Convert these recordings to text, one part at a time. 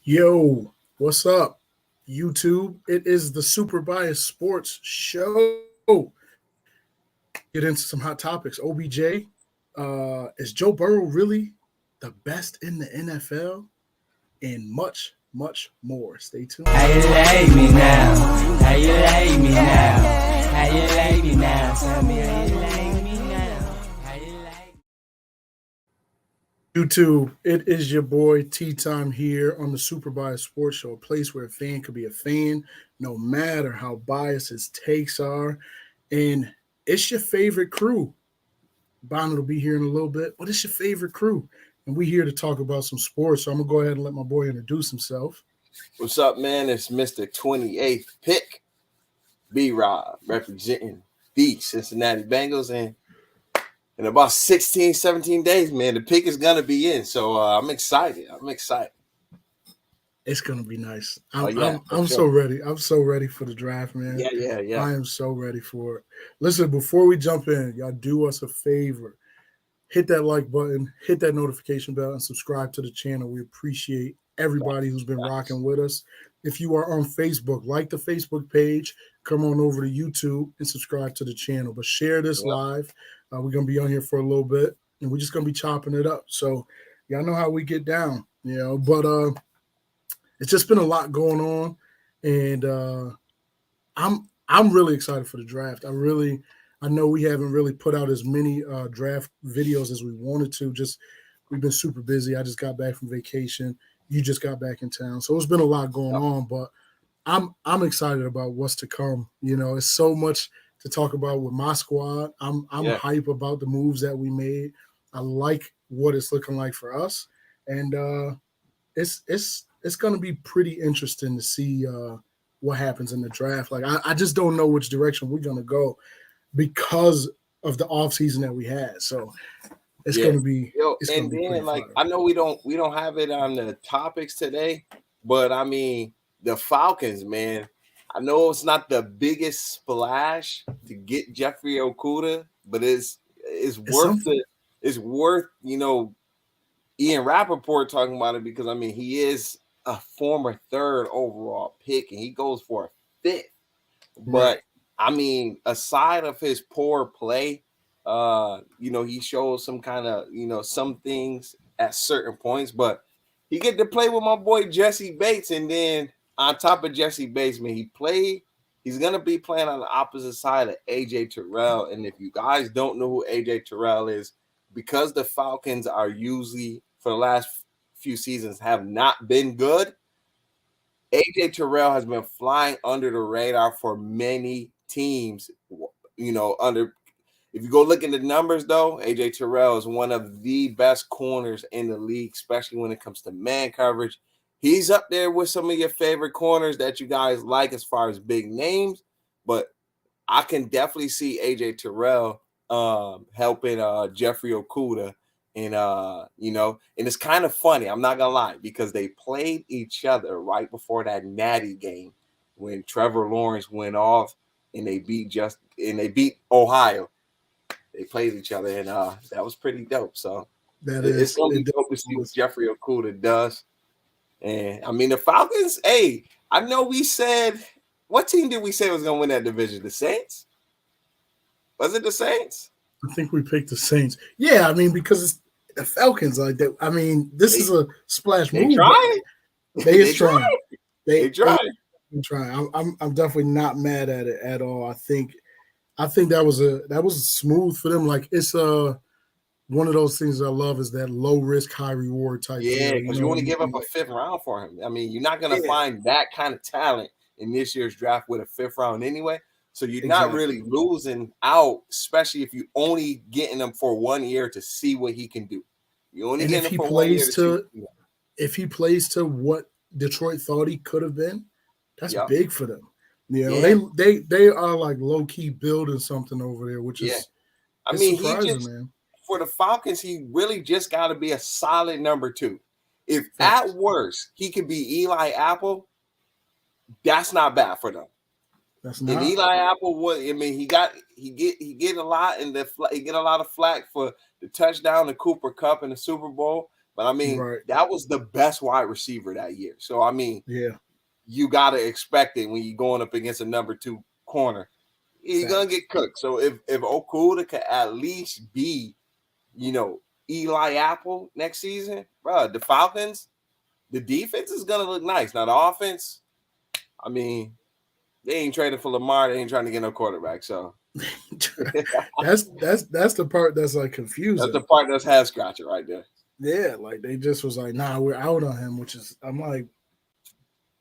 Yo, what's up, YouTube? It is the Super Bias Sports Show. Get into some hot topics. OBJ, is Joe Burrow really the best in the NFL? And much, much more. Stay tuned. How you like me now? How you like me now? How you like me now? Tell me how you like me now. How you like YouTube, it is your boy T Time here on the Super Bias Sports Show, a place where a fan could be a fan no matter how biased his takes are. And it's your favorite crew. Bonnet will be here in a little bit. What is your favorite crew? And we here to talk about some sports. So I'm gonna go ahead and let my boy introduce himself. What's up, man? It's Mr. 28th pick, B-Rob, representing the Cincinnati Bengals. And in about 16, 17 days, man, the pick is going to be in. So I'm excited. It's gonna be nice. I'm For so sure. ready. I'm so ready for the draft, man. Yeah. I am so ready for it. Listen, before we jump in, y'all do us a favor. Hit that like button, hit that notification bell, and subscribe to the channel. We appreciate everybody who's been rocking with us. If you are on Facebook, like the Facebook page, come on over to YouTube and subscribe to the channel. But share this Yep. live. We're going to be on here for a little bit, and we're just going to be chopping it up. So y'all know how we get down, but it's just been a lot going on, and I'm really excited for the draft. I know we haven't really put out as many draft videos as we wanted to. Just we've been super busy. I just got back from vacation. You just got back in town, so it's been a lot going on. But I'm excited about what's to come. It's so much to talk about with my squad. I'm Yeah. hype about the moves that we made. I like what it's looking like for us, and it's going to be pretty interesting to see what happens in the draft. Like I just don't know which direction we're going to go because of the offseason that we had. So it's Yeah. going to be Yo, it's going and to be pretty then like fun. I know we don't have it on the topics today, but I mean the Falcons, man. I know it's not the biggest splash to get Jeffrey Okuda, but it's It's worth something. it's worth Ian Rappaport talking about it because I mean he is a former third overall pick and he goes for a fifth. Right. But I mean, aside of his poor play, he shows some kind of some things at certain points, but he get to play with my boy Jesse Bates, and then on top of Jesse Bates, man, he's gonna be playing on the opposite side of AJ Terrell. And if you guys don't know who AJ Terrell is, because the Falcons are usually for the last few seasons have not been good, AJ Terrell has been flying under the radar for many teams. Under if you go look at the numbers, though, AJ Terrell is one of the best corners in the league, especially when it comes to man coverage. He's up there with some of your favorite corners that you guys like as far as big names, but I can definitely see AJ Terrell helping Jeffrey Okuda. And and it's kind of funny, I'm not gonna lie, because they played each other right before that Natty game when Trevor Lawrence went off and they beat Ohio. They played each other and that was pretty dope. So That it's is gonna it be dope to see definitely what is. Jeffrey Okuda does. And I mean the Falcons, hey, I know we said what team did we say was gonna win that division? The Saints? Was it the Saints? I think we picked the Saints. Yeah, I mean because it's the Falcons like that. I mean, this They is a splash they move, but tried. they is They trying. tried. They They tried. trying. I'm definitely not mad at it at all. I think that was smooth for them. Like it's one of those things I love is that low risk, high reward type Yeah, deal. You because know you what want I to give up mean? a Like, fifth round for him. I mean, you're not going to yeah, find that kind of talent in this year's draft with a fifth round anyway. So you're not exactly. really losing out, especially if you only getting him for 1 year to see what he can do. You only And getting him for 1 year to see. if he plays to what Detroit thought he could have been, that's Yeah, big for them. yeah, They are like low key building something over there, which yeah. is I it's mean, he surprising, just man. for the Falcons, he really just got to be a solid number two. If at Facts. worst he could be Eli Apple, that's not bad for them. That's And not Eli Apple was, I mean, he get a lot in he get a lot of flack for the touchdown to Cooper Cup in the Super Bowl. But I mean, Right. that was the best wide receiver that year. So I mean, Yeah. you gotta expect it when you're going up against a number 2 corner. You're gonna get cooked. So if Okuda could at least be, Eli Apple next season, bro, the Falcons, the defense is gonna look nice. Now the offense, I mean, they ain't trading for Lamar. They ain't trying to get no quarterback. So that's the part that's like confusing. that's the part that's head scratcher right there. Yeah, like they just was like, nah, we're out on him, which is I'm like,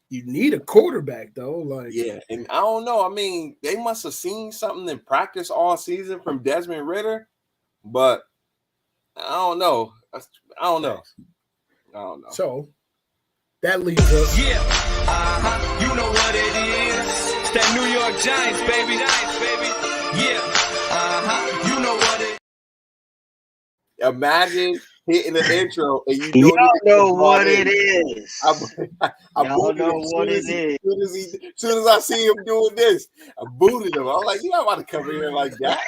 you need a quarterback though. Like, yeah, and I don't know. I mean, they must have seen something in practice all season from Desmond Ridder, but I don't know. I don't know. So that leads us. Yeah, you know what it is. It's that New York Giants, baby. Yeah, you know what it is. Imagine hitting the intro and you Y'all don't even know what it is. I Y'all booted know him what it is. as soon as I see him doing this. I booted him. I'm like, you're not about to come in here like that.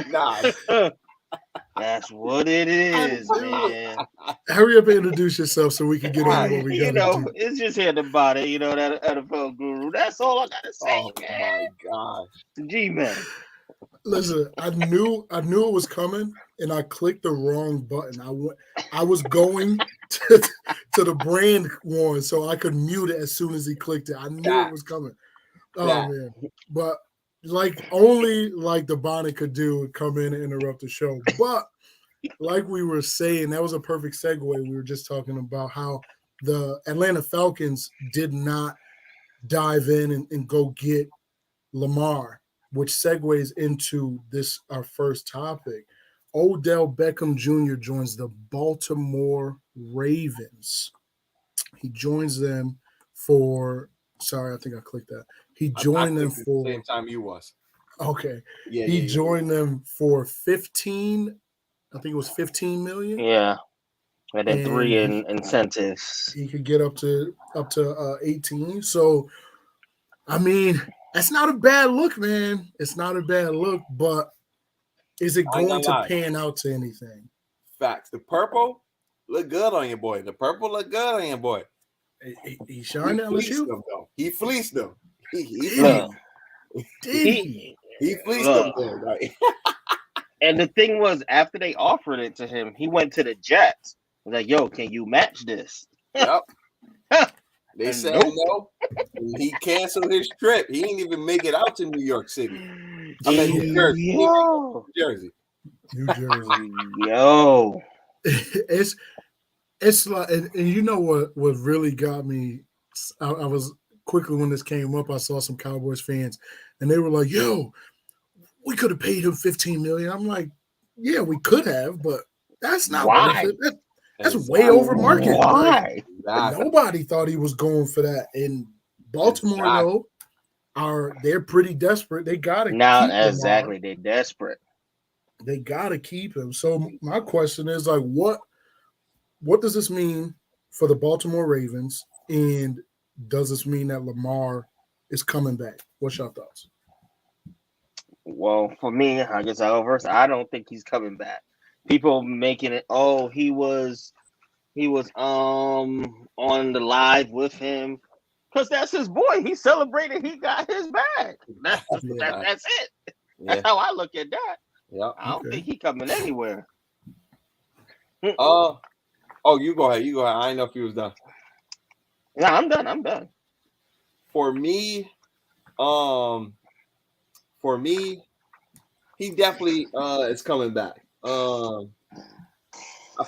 Nah. That's what it is, man. Hurry up and introduce yourself so we can get on what we got to do. It's just hearing about it, that NFL guru. That's all I gotta say, Oh man. my gosh. G-Man. Listen, I knew it was coming, and I clicked the wrong button. I was going to the brand one so I could mute it as soon as he clicked it. I knew it was coming. Oh man. But only the Bonnet could do come in and interrupt the show. But like we were saying, that was a perfect segue. We were just talking about how the Atlanta Falcons did not dive in and go get Lamar, which segues into our first topic. Odell Beckham Jr. joins the Baltimore Ravens. He joins them for. Sorry, I think I clicked that. He joined them for the same time you was. Okay. Yeah. He joined them for 15. I think it was 15 million. Yeah. And then 3 incentives. He could get up to 18. So, I mean, that's not a bad look, man. It's not a bad look, but is it going to pan out to anything? Facts. The purple look good on your boy. He shined at LSU. He fleeced them. He fleeced them there, right? And the thing was, after they offered it to him, he went to the Jets. Like, yo, can you match this? Yep. They said no. He canceled his trip. He didn't even make it out to New York City. I mean, New Jersey. New Jersey. Yo. It's like, and you know what really got me? I was quickly when this came up, I saw some Cowboys fans, and they were like, "Yo, we could have paid him 15 million." I'm like, "Yeah, we could have, but that's not worth it. That's way over market. Why? Like, nobody thought he was going for that." In Baltimore, though, they're pretty desperate. They got to keep him. They're desperate. They got to keep him. So my question is, like, what does this mean for the Baltimore Ravens? And does this mean that Lamar is coming back? What's your thoughts? Well, for me, I guess I'll go first. I don't think he's coming back. People making it, he was on the live with him. Because that's his boy. He celebrated he got his bag. That's it. That's how I look at that. Yeah. I don't think he's coming anywhere. You go ahead. I didn't know if you was done. Yeah, I'm done. For me, he definitely is coming back. I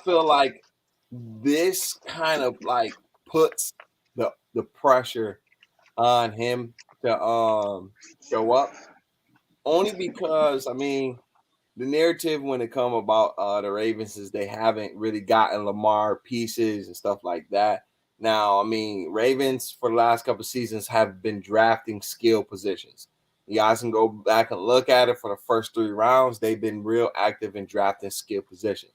feel like this kind of like puts the pressure on him to show up. Only because, I mean, the narrative when it come about the Ravens is they haven't really gotten Lamar pieces and stuff like that. Now, I mean, Ravens for the last couple of seasons have been drafting skill positions. You guys can go back and look at it for the first 3 rounds. They've been real active in drafting skill position.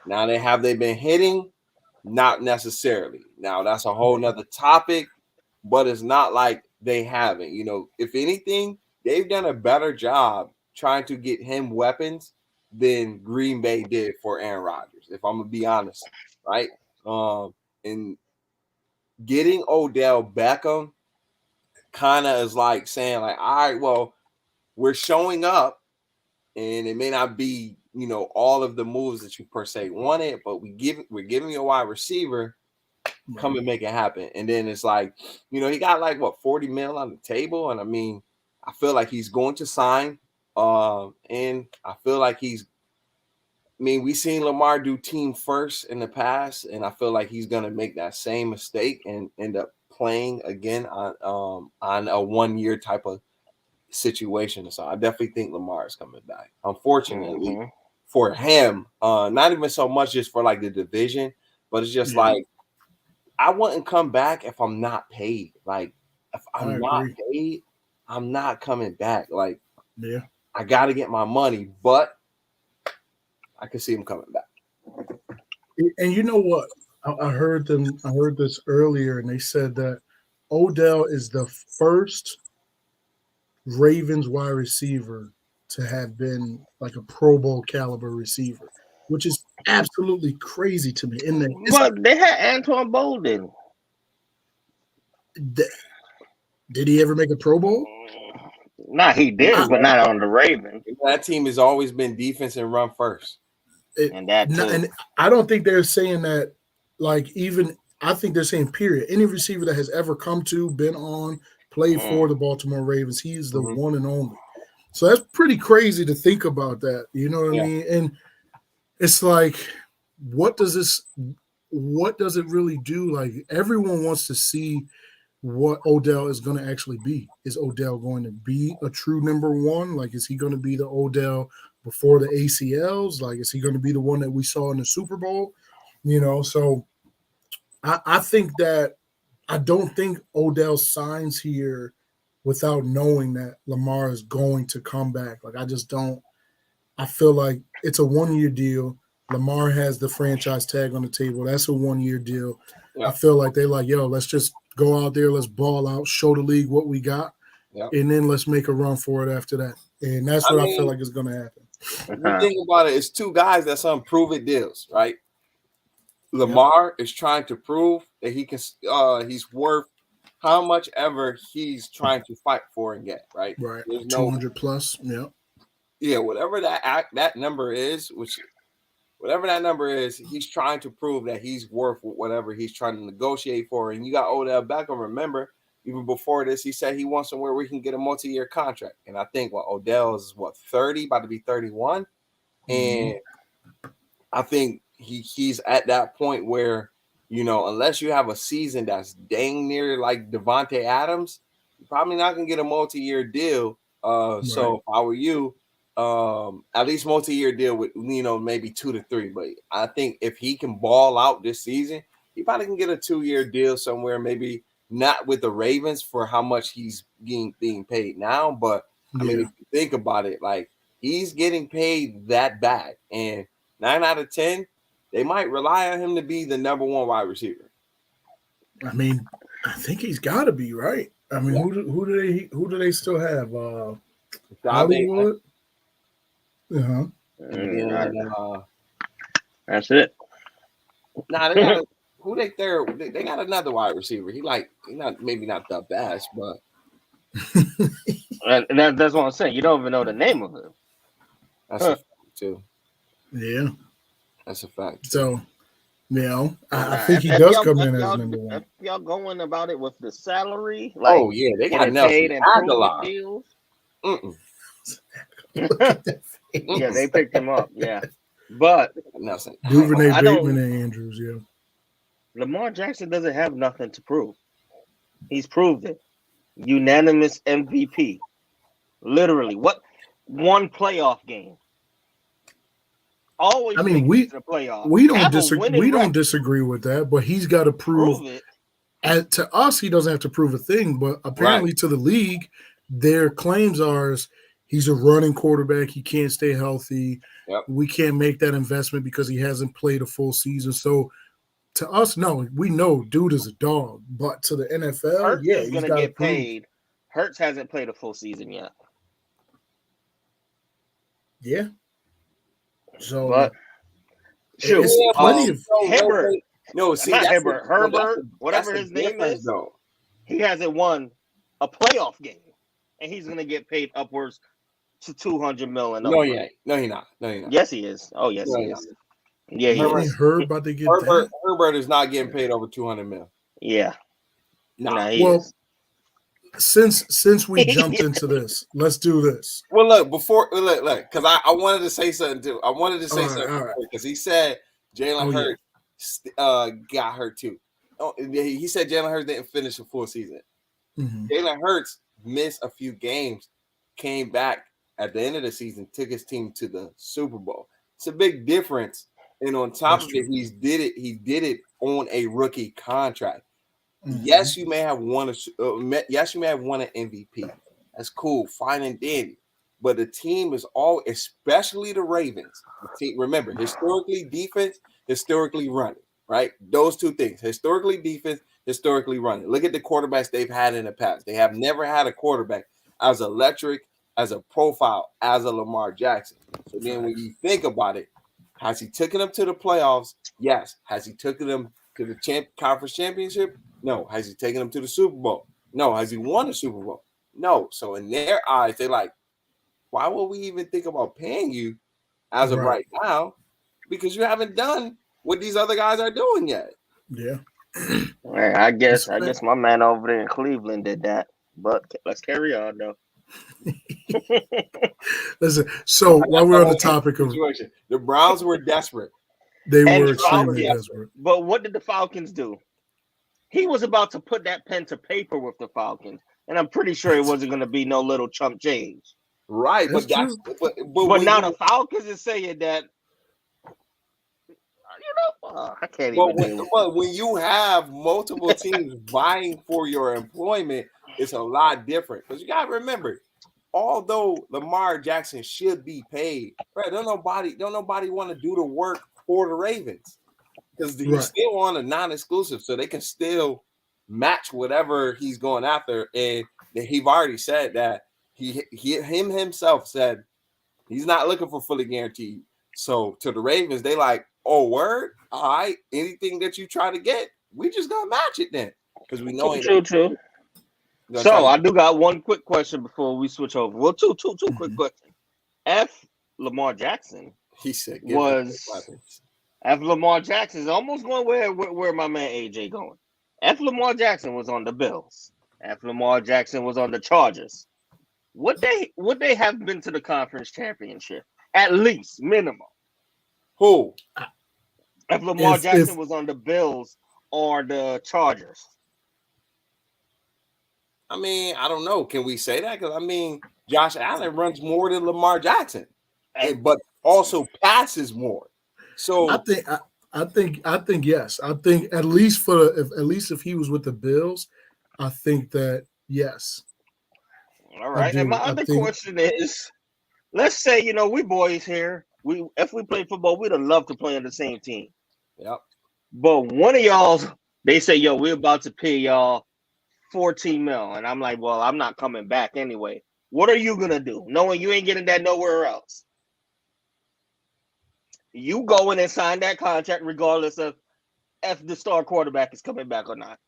Now, they been hitting? Not necessarily. Now, that's a whole nother topic, but it's not like they haven't. If anything, they've done a better job trying to get him weapons than Green Bay did for Aaron Rodgers, if I'm gonna be honest, right? And getting Odell Beckham kind of is like saying, like, all right, well, we're showing up, and it may not be, all of the moves that you per se wanted, but we're giving you a wide receiver. Come and make it happen. And then it's like, he got like what, 40 mil on the table. And I mean, I feel like he's going to sign. And I feel like we've seen Lamar do team first in the past, and I feel like he's gonna make that same mistake and end up playing again on a 1 year type of situation. So I definitely think Lamar is coming back. Unfortunately for him, not even so much just for like the division, but it's just like, I wouldn't come back if I'm not paid. Like, if I'm not paid, I'm not coming back. Like, I got to get my money, but I can see him coming back. And you know what? I heard this earlier, and they said that Odell is the first Ravens wide receiver to have been like a Pro Bowl caliber receiver, which is absolutely crazy to me. But they had Antoine Bolden. Did he ever make a Pro Bowl? Nah, he did, but not on the Ravens. That team has always been defense and run first. And I don't think they're saying that, like, even I think they're saying period. Any receiver that has ever come to, been on, played for the Baltimore Ravens, he is the one and only. So that's pretty crazy to think about that. You know what I mean? And it's like, what does it really do? Like, everyone wants to see what Odell is going to actually be. Is Odell going to be a true number one? Like, is he going to be the Odell before the ACLs? Like, is he going to be the one that we saw in the Super Bowl? So I think that I don't think Odell signs here without knowing that Lamar is going to come back. Like, I just don't. I feel like it's a 1 year deal. Lamar has the franchise tag on the table. That's a 1 year deal. I feel like they're like, yo, let's just go out there, let's ball out, show the league what we got, and then let's make a run for it after that. And that's what I feel like is going to happen. The thing about it is two guys that's on prove-it deals, right? Lamar is trying to prove that he can. He's worth how much ever he's trying to fight for and get, right? Right. 200 plus. Yeah, whatever that number is, whatever that number is, he's trying to prove that he's worth whatever he's trying to negotiate for. And you got Odell Beckham. Remember, even before this, he said he wants somewhere where he can get a multi-year contract. And I think Odell is 30, about to be 31, and I think he's at that point where, unless you have a season that's dang near like Devontae Adams, you're probably not gonna get a multi-year deal. So if I were you, at least multi-year deal with maybe 2 to 3. But I think if he can ball out this season, he probably can get a 2-year deal somewhere, maybe not with the Ravens for how much he's being paid now. But I mean, if you think about it, like, he's getting paid that bad, and 9 out of 10, they might rely on him to be the number one wide receiver. I mean, I think he's got to be, right. I mean, who do they still have? Hollywood. That's it. Nah, they got who they there. They got another wide receiver. He maybe not the best, but that's what I'm saying. You don't even know the name of him. That's a fact too. Yeah, that's a fact. So, I think he does come in as number one. If y'all going about it with the salary, like, they got Nelson Aguilar deals. Yeah, they picked him up. Yeah, but Duvernay, Bateman, and Andrews. Yeah, Lamar Jackson doesn't have nothing to prove. He's proved it. Unanimous MVP. Literally, what? One playoff game. Always. I mean, we don't disagree. We don't disagree with that, but he's got to prove it. And to us, he doesn't have to prove a thing, but apparently to the league, their claims are he's a running quarterback. He can't stay healthy. We can't make that investment because he hasn't played a full season. So to us, no, we know dude is a dog. But to the NFL, Hurts is going to get paid. Hurts hasn't played a full season yet. Yeah. So But shoot, it's plenty of Hibbert, see, not that's Hibbert, Herbert, whatever that's his the name difference, is, though. he hasn't won a playoff game, and he's gonna get paid upwards to $200 million. No, he ain't. No, he not. No, he not. Yes, he is. Oh, yes, No, he he is. Yeah, he you is. ain't heard about to get that. Herbert is not getting paid over 200 mil. Yeah, Nah. he Well, is. since we jumped into this, let's do this. Well, look, look, because I wanted to say something too. I wanted to say All something right. because he said Jalen Oh, yeah. Hurts got hurt too. Oh, he said Jalen Hurts didn't finish a full season. Mhm. Jalen Hurts missed a few games, came back at the end of the season, took his team to the Super Bowl. It's a big difference. And on top of it, he did it on a rookie contract. Mhm. Yes, you may have won yes, you may have won an MVP. That's cool, fine and dandy. But the team is all, especially the Ravens. The team, remember, historically defense, historically running, right? Those two things: historically defense, historically running. Look at the quarterbacks they've had in the past. They have never had a quarterback as electric, as a profile, as a Lamar Jackson. So then, when you think about it, has he taken them to the playoffs? Yes. Has he taken them to the conference championship? No. Has he taken them to the Super Bowl? No. Has he won the Super Bowl? No. So in their eyes, they're like, why would we even think about paying you as of right now? Because you haven't done what these other guys are doing yet. Yeah. I guess my man over there in Cleveland did that. But let's carry on though. Listen, so while we're on the topic of the Browns were desperate. They And were extremely desperate. But what did the Falcons do? He was about to put that pen to paper with the Falcons, and I'm pretty sure it wasn't going to be no little chump change. Right, but now the Falcons is saying that, I can't even deal with but when you have multiple teams vying for your employment, it's a lot different. Because you got to remember, although Lamar Jackson should be paid, right? Don't nobody want to do the work for the Ravens because he's still on a non-exclusive, so they can still match whatever he's going after. And he've already said that he himself said he's not looking for fully guaranteed. So to the Ravens, they like, oh, word, all right, anything that you try to get, we just gonna match it then because we know true. So I do got one quick question before we switch over. Well, two quick questions. Lamar Jackson, he said, Lamar Jackson is almost going where my man AJ going. Lamar Jackson was on the Bills. Lamar Jackson was on the Chargers. Would they have been to the conference championship at least minimum? Who? If Lamar Jackson was on the Bills or the Chargers. I mean, I don't know. Can we say that? Because I mean, Josh Allen runs more than Lamar Jackson, but also passes more. So I think yes. I think at least if he was with the Bills, I think that yes. All right. And my other question is, let's say we boys here. If we play football, we'd love to play on the same team. Yep. But one of y'all, they say, yo, we're about to pay y'all $14 million. And I'm like, well, I'm not coming back anyway. What are you going to do? Knowing you ain't getting that nowhere else. You go in and sign that contract regardless of if the star quarterback is coming back or not.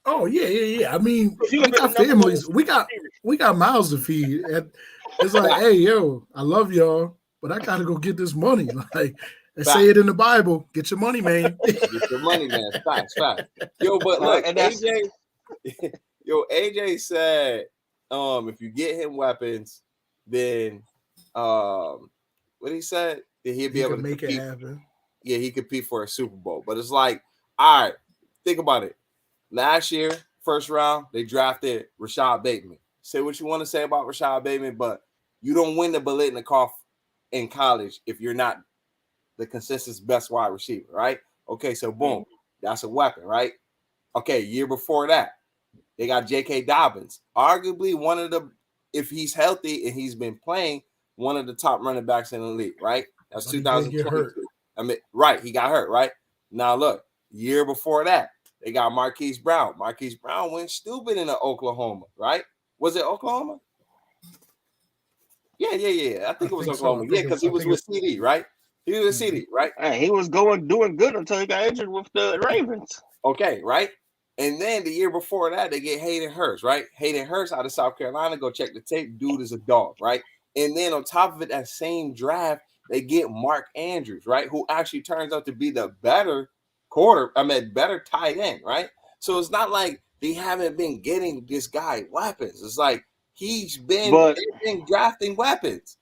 Oh, yeah. I mean, we got families. We got mouths to feed. And it's like, hey, yo, I love y'all, but I got to go get this money. Like, they say it in the Bible. Get your money, man. Get your money, man. Facts. Yo, but look, AJ said, if you get him weapons, then what he said, that he'll be able to make it happen. Yeah, he compete for a Super Bowl. But it's like, all right, think about it. Last year, first round, they drafted Rashad Bateman. Say what you want to say about Rashad Bateman, but you don't win the Biletnikoff in college if you're not the consistent best wide receiver, right? Okay, so boom, that's a weapon, right? Okay, year before that, they got J.K. Dobbins, arguably one of the, if he's healthy and he's been playing, one of the top running backs in the league, right? That's 2022. I mean, right, he got hurt, right? Now look, year before that, they got Marquise Brown. Marquise Brown went stupid in Oklahoma, right? Was it Oklahoma? Yeah. I think it was think so. Oklahoma. Yeah, because he was with CD, right? He was with CD, right? Hey, he was doing good until he got injured with the Ravens. Okay, right? And then the year before that, they get Hayden Hurst, right? Hayden Hurst out of South Carolina. Go check the tape. Dude is a dog, right? And then on top of it, that same draft, they get Mark Andrews, right? Who actually turns out to be the better better tight end, right? So it's not like they haven't been getting this guy weapons. It's like they've been drafting weapons.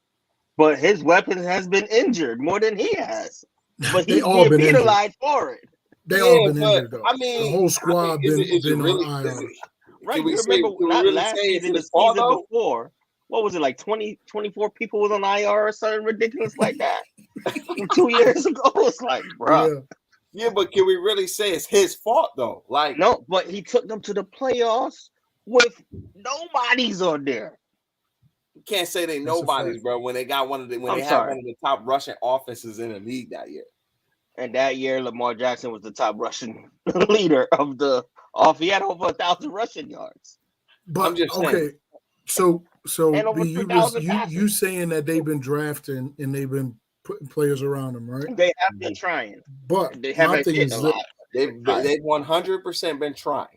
But his weapon has been injured more than he has. But They he's all being been penalized for it. They all been injured though. I mean, the whole squad is been really, on IR. Right, you remember not last season, the season before. What was it, like 24 people was on IR or something ridiculous like that? 2 years ago, it's like, bro. Yeah, but can we really say it's his fault though? Like, no, but he took them to the playoffs with nobodies on there. You can't say they nobodies, bro. When they got one of the one of the top rushing offenses in the league that year. And that year, Lamar Jackson was the top rushing leader of the off. He had over 1,000 rushing yards. But I'm just okay, so and over you saying that they've been drafting and they've been putting players around them, right? They have been trying, but they haven't hit a lot. They've 100% been trying.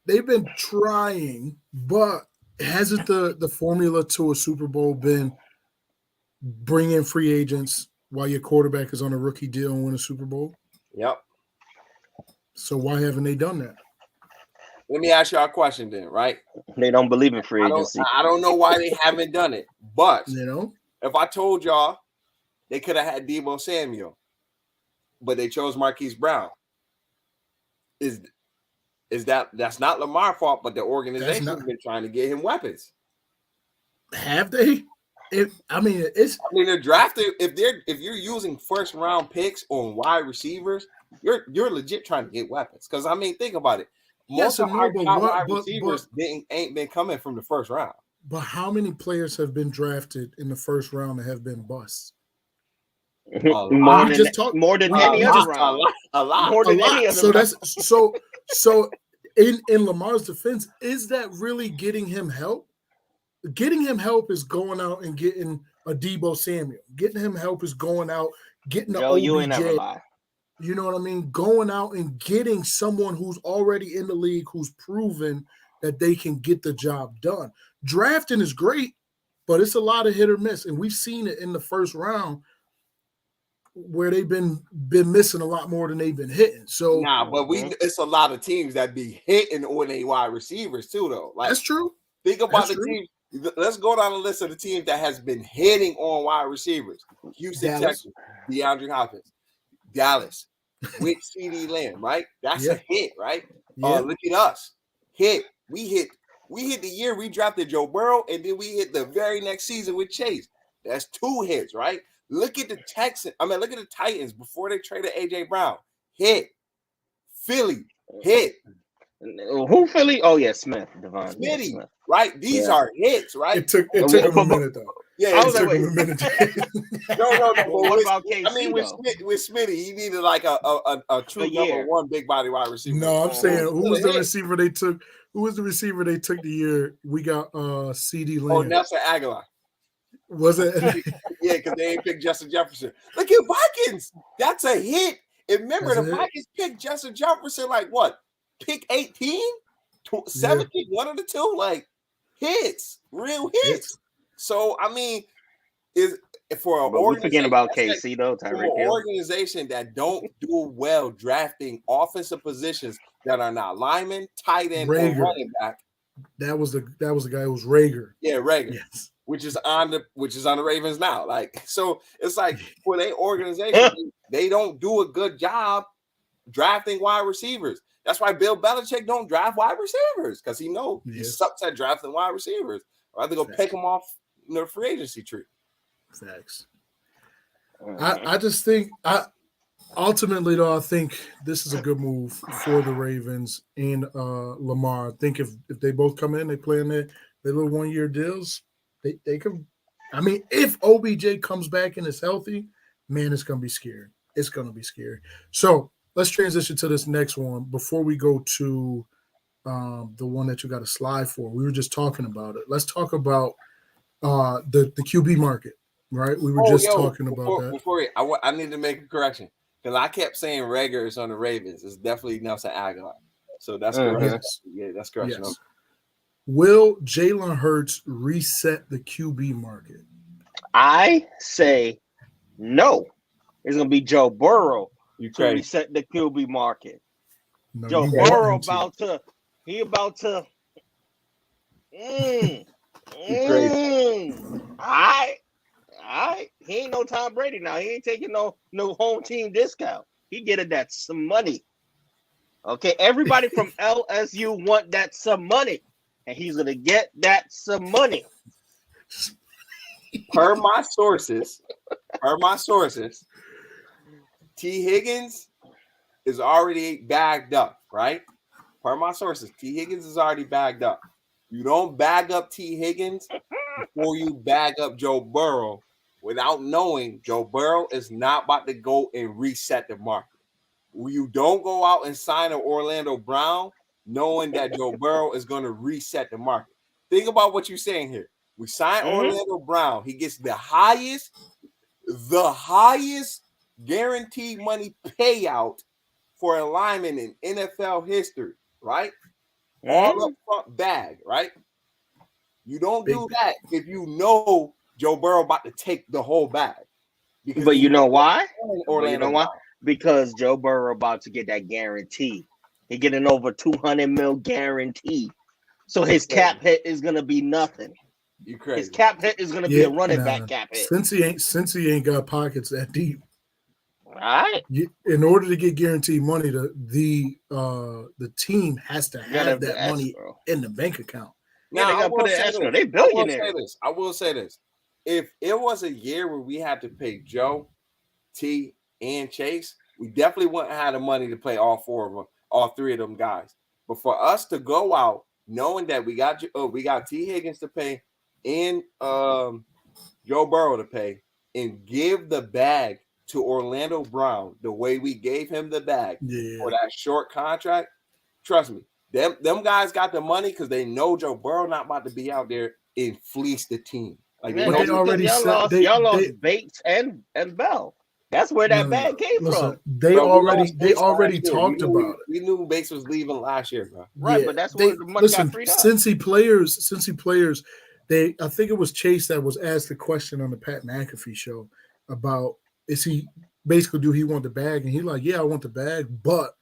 They've been trying, but hasn't the formula to a Super Bowl been bring in free agents while your quarterback is on a rookie deal and win a Super Bowl? Yep. So why haven't they done that? Let me ask y'all a question then, right? They don't believe in free agency. I don't know why they haven't done it, but if I told y'all they could have had Deebo Samuel, but they chose Marquise Brown, that's not Lamar's fault, but the organization has been trying to get him weapons. Have they? They're drafted. If you're using first round picks on wide receivers, you're legit trying to get weapons. Because think about it. Most of our top wide receivers ain't been coming from the first round. But how many players have been drafted in the first round that have been busts? More than any other round. A lot. More than any other so round. That's so in Lamar's defense, is that really getting him help? Getting him help is going out and getting a Deebo Samuel. Getting him help is going out, getting the OBJ. You ain't never lie. You know what I mean? Going out and getting someone who's already in the league, who's proven that they can get the job done. Drafting is great, but it's a lot of hit or miss. And we've seen it in the first round where they've been missing a lot more than they've been hitting. So but it's a lot of teams that be hitting on their wide receivers too, though. Like, that's true. Think about the teams. Let's go down the list of the teams that has been hitting on wide receivers. Houston, Texas, DeAndre Hopkins, Dallas, with CD Lamb, right? That's a hit, right? Look at us. Hit. We hit the year we drafted Joe Burrow, and then we hit the very next season with Chase. That's 2 hits, right? Look at the Texans. Look at the Titans before they traded AJ Brown. Hit. Philly. Hit. Who Philly? Oh yeah, Smith. Devon Smith. Right? These are hits, right? It took him a minute though. Yeah, it took him a minute. No. But what about KC? With Smitty, he needed like a true number one big body wide receiver. No, I'm saying who was the receiver they took? Who was the receiver they took the year we got CD Lamb? Oh, Nelson Aguilar. Was it? Yeah, because they ain't picked Justin Jefferson. Look at Vikings. That's a hit. And remember, the Vikings picked Justin Jefferson like what? Pick 18? 17? One of the two? Like hits. Real hits. So, is for an organization, forgetting about KC though, Tyreek Hill. Organization that don't do well drafting offensive positions that are not linemen, tight end, or running back. That was the guy who was Rager. Yeah, Rager. Yes. Which is on the Ravens now. Like, so it's like for their organization, they don't do a good job drafting wide receivers. That's why Bill Belichick don't draft wide receivers, because he knows he sucks at drafting wide receivers. I'd rather go pick them off the free agency tree. Facts. I just think ultimately though, I think this is a good move for the Ravens and Lamar. I think if they both come in, they play in their little 1-year deals, they can. If OBJ comes back and is healthy, man, it's gonna be scary. It's gonna be scary. So let's transition to this next one before we go to the one that you got a slide for. We were just talking about it. Let's talk about The QB market, right? We were Oh, just yo, talking about that. I need to make a correction because I kept saying Rager is on the Ravens. It's definitely Nelson Aguilar. So that's correct. Yes. Yeah, that's correct. Yes. Will Jalen Hurts reset the QB market? I say no. It's gonna be Joe Burrow to reset the QB market. No, Joe you Burrow want him to. about to. You crazy. All right. He ain't no Tom Brady now. He ain't taking no home team discount. He getting that some money. Okay, everybody from LSU want that some money, and he's gonna get that some money. Per my sources, T. Higgins is already bagged up, right? Per my sources, T. Higgins is already bagged up. You don't bag up T. Higgins before you bag up Joe Burrow without knowing Joe Burrow is not about to go and reset the market. You don't go out and sign an Orlando Brown knowing that Joe Burrow is going to reset the market. Think about what you're saying here. We sign Orlando Brown. He gets the highest guaranteed money payout for a lineman in NFL history, right? All up front bag, right? You don't do that if you know Joe Burrow about to take the whole bag. But you know why? Because Joe Burrow about to get that guarantee. He getting over 200 mil guarantee. So his cap hit is gonna be nothing. You crazy. His cap hit is gonna be a running back cap hit. Since he ain't got pockets that deep. All right. In order to get guaranteed money, the team has to have that money in the bank account. Now they gotta put it in escrow. They billionaires. I will say this. If it was a year where we had to pay Joe, T, and Chase, we definitely wouldn't have the money to pay all three of them guys. But for us to go out knowing that we got T. Higgins to pay and Joe Burrow to pay and give the bag to Orlando Brown the way we gave him the bag for that short contract, trust me, them guys got the money because they know Joe Burrow not about to be out there and fleece the team. Like they already y'all lost Bates and Bell. That's where that bag came from. They already talked about it. We knew Bates was leaving last year, bro. Right, but that's where the money got freed up. Cincy players, I think it was Chase that was asked the question on the Pat McAfee show about do he want the bag? And he's like, yeah, I want the bag, but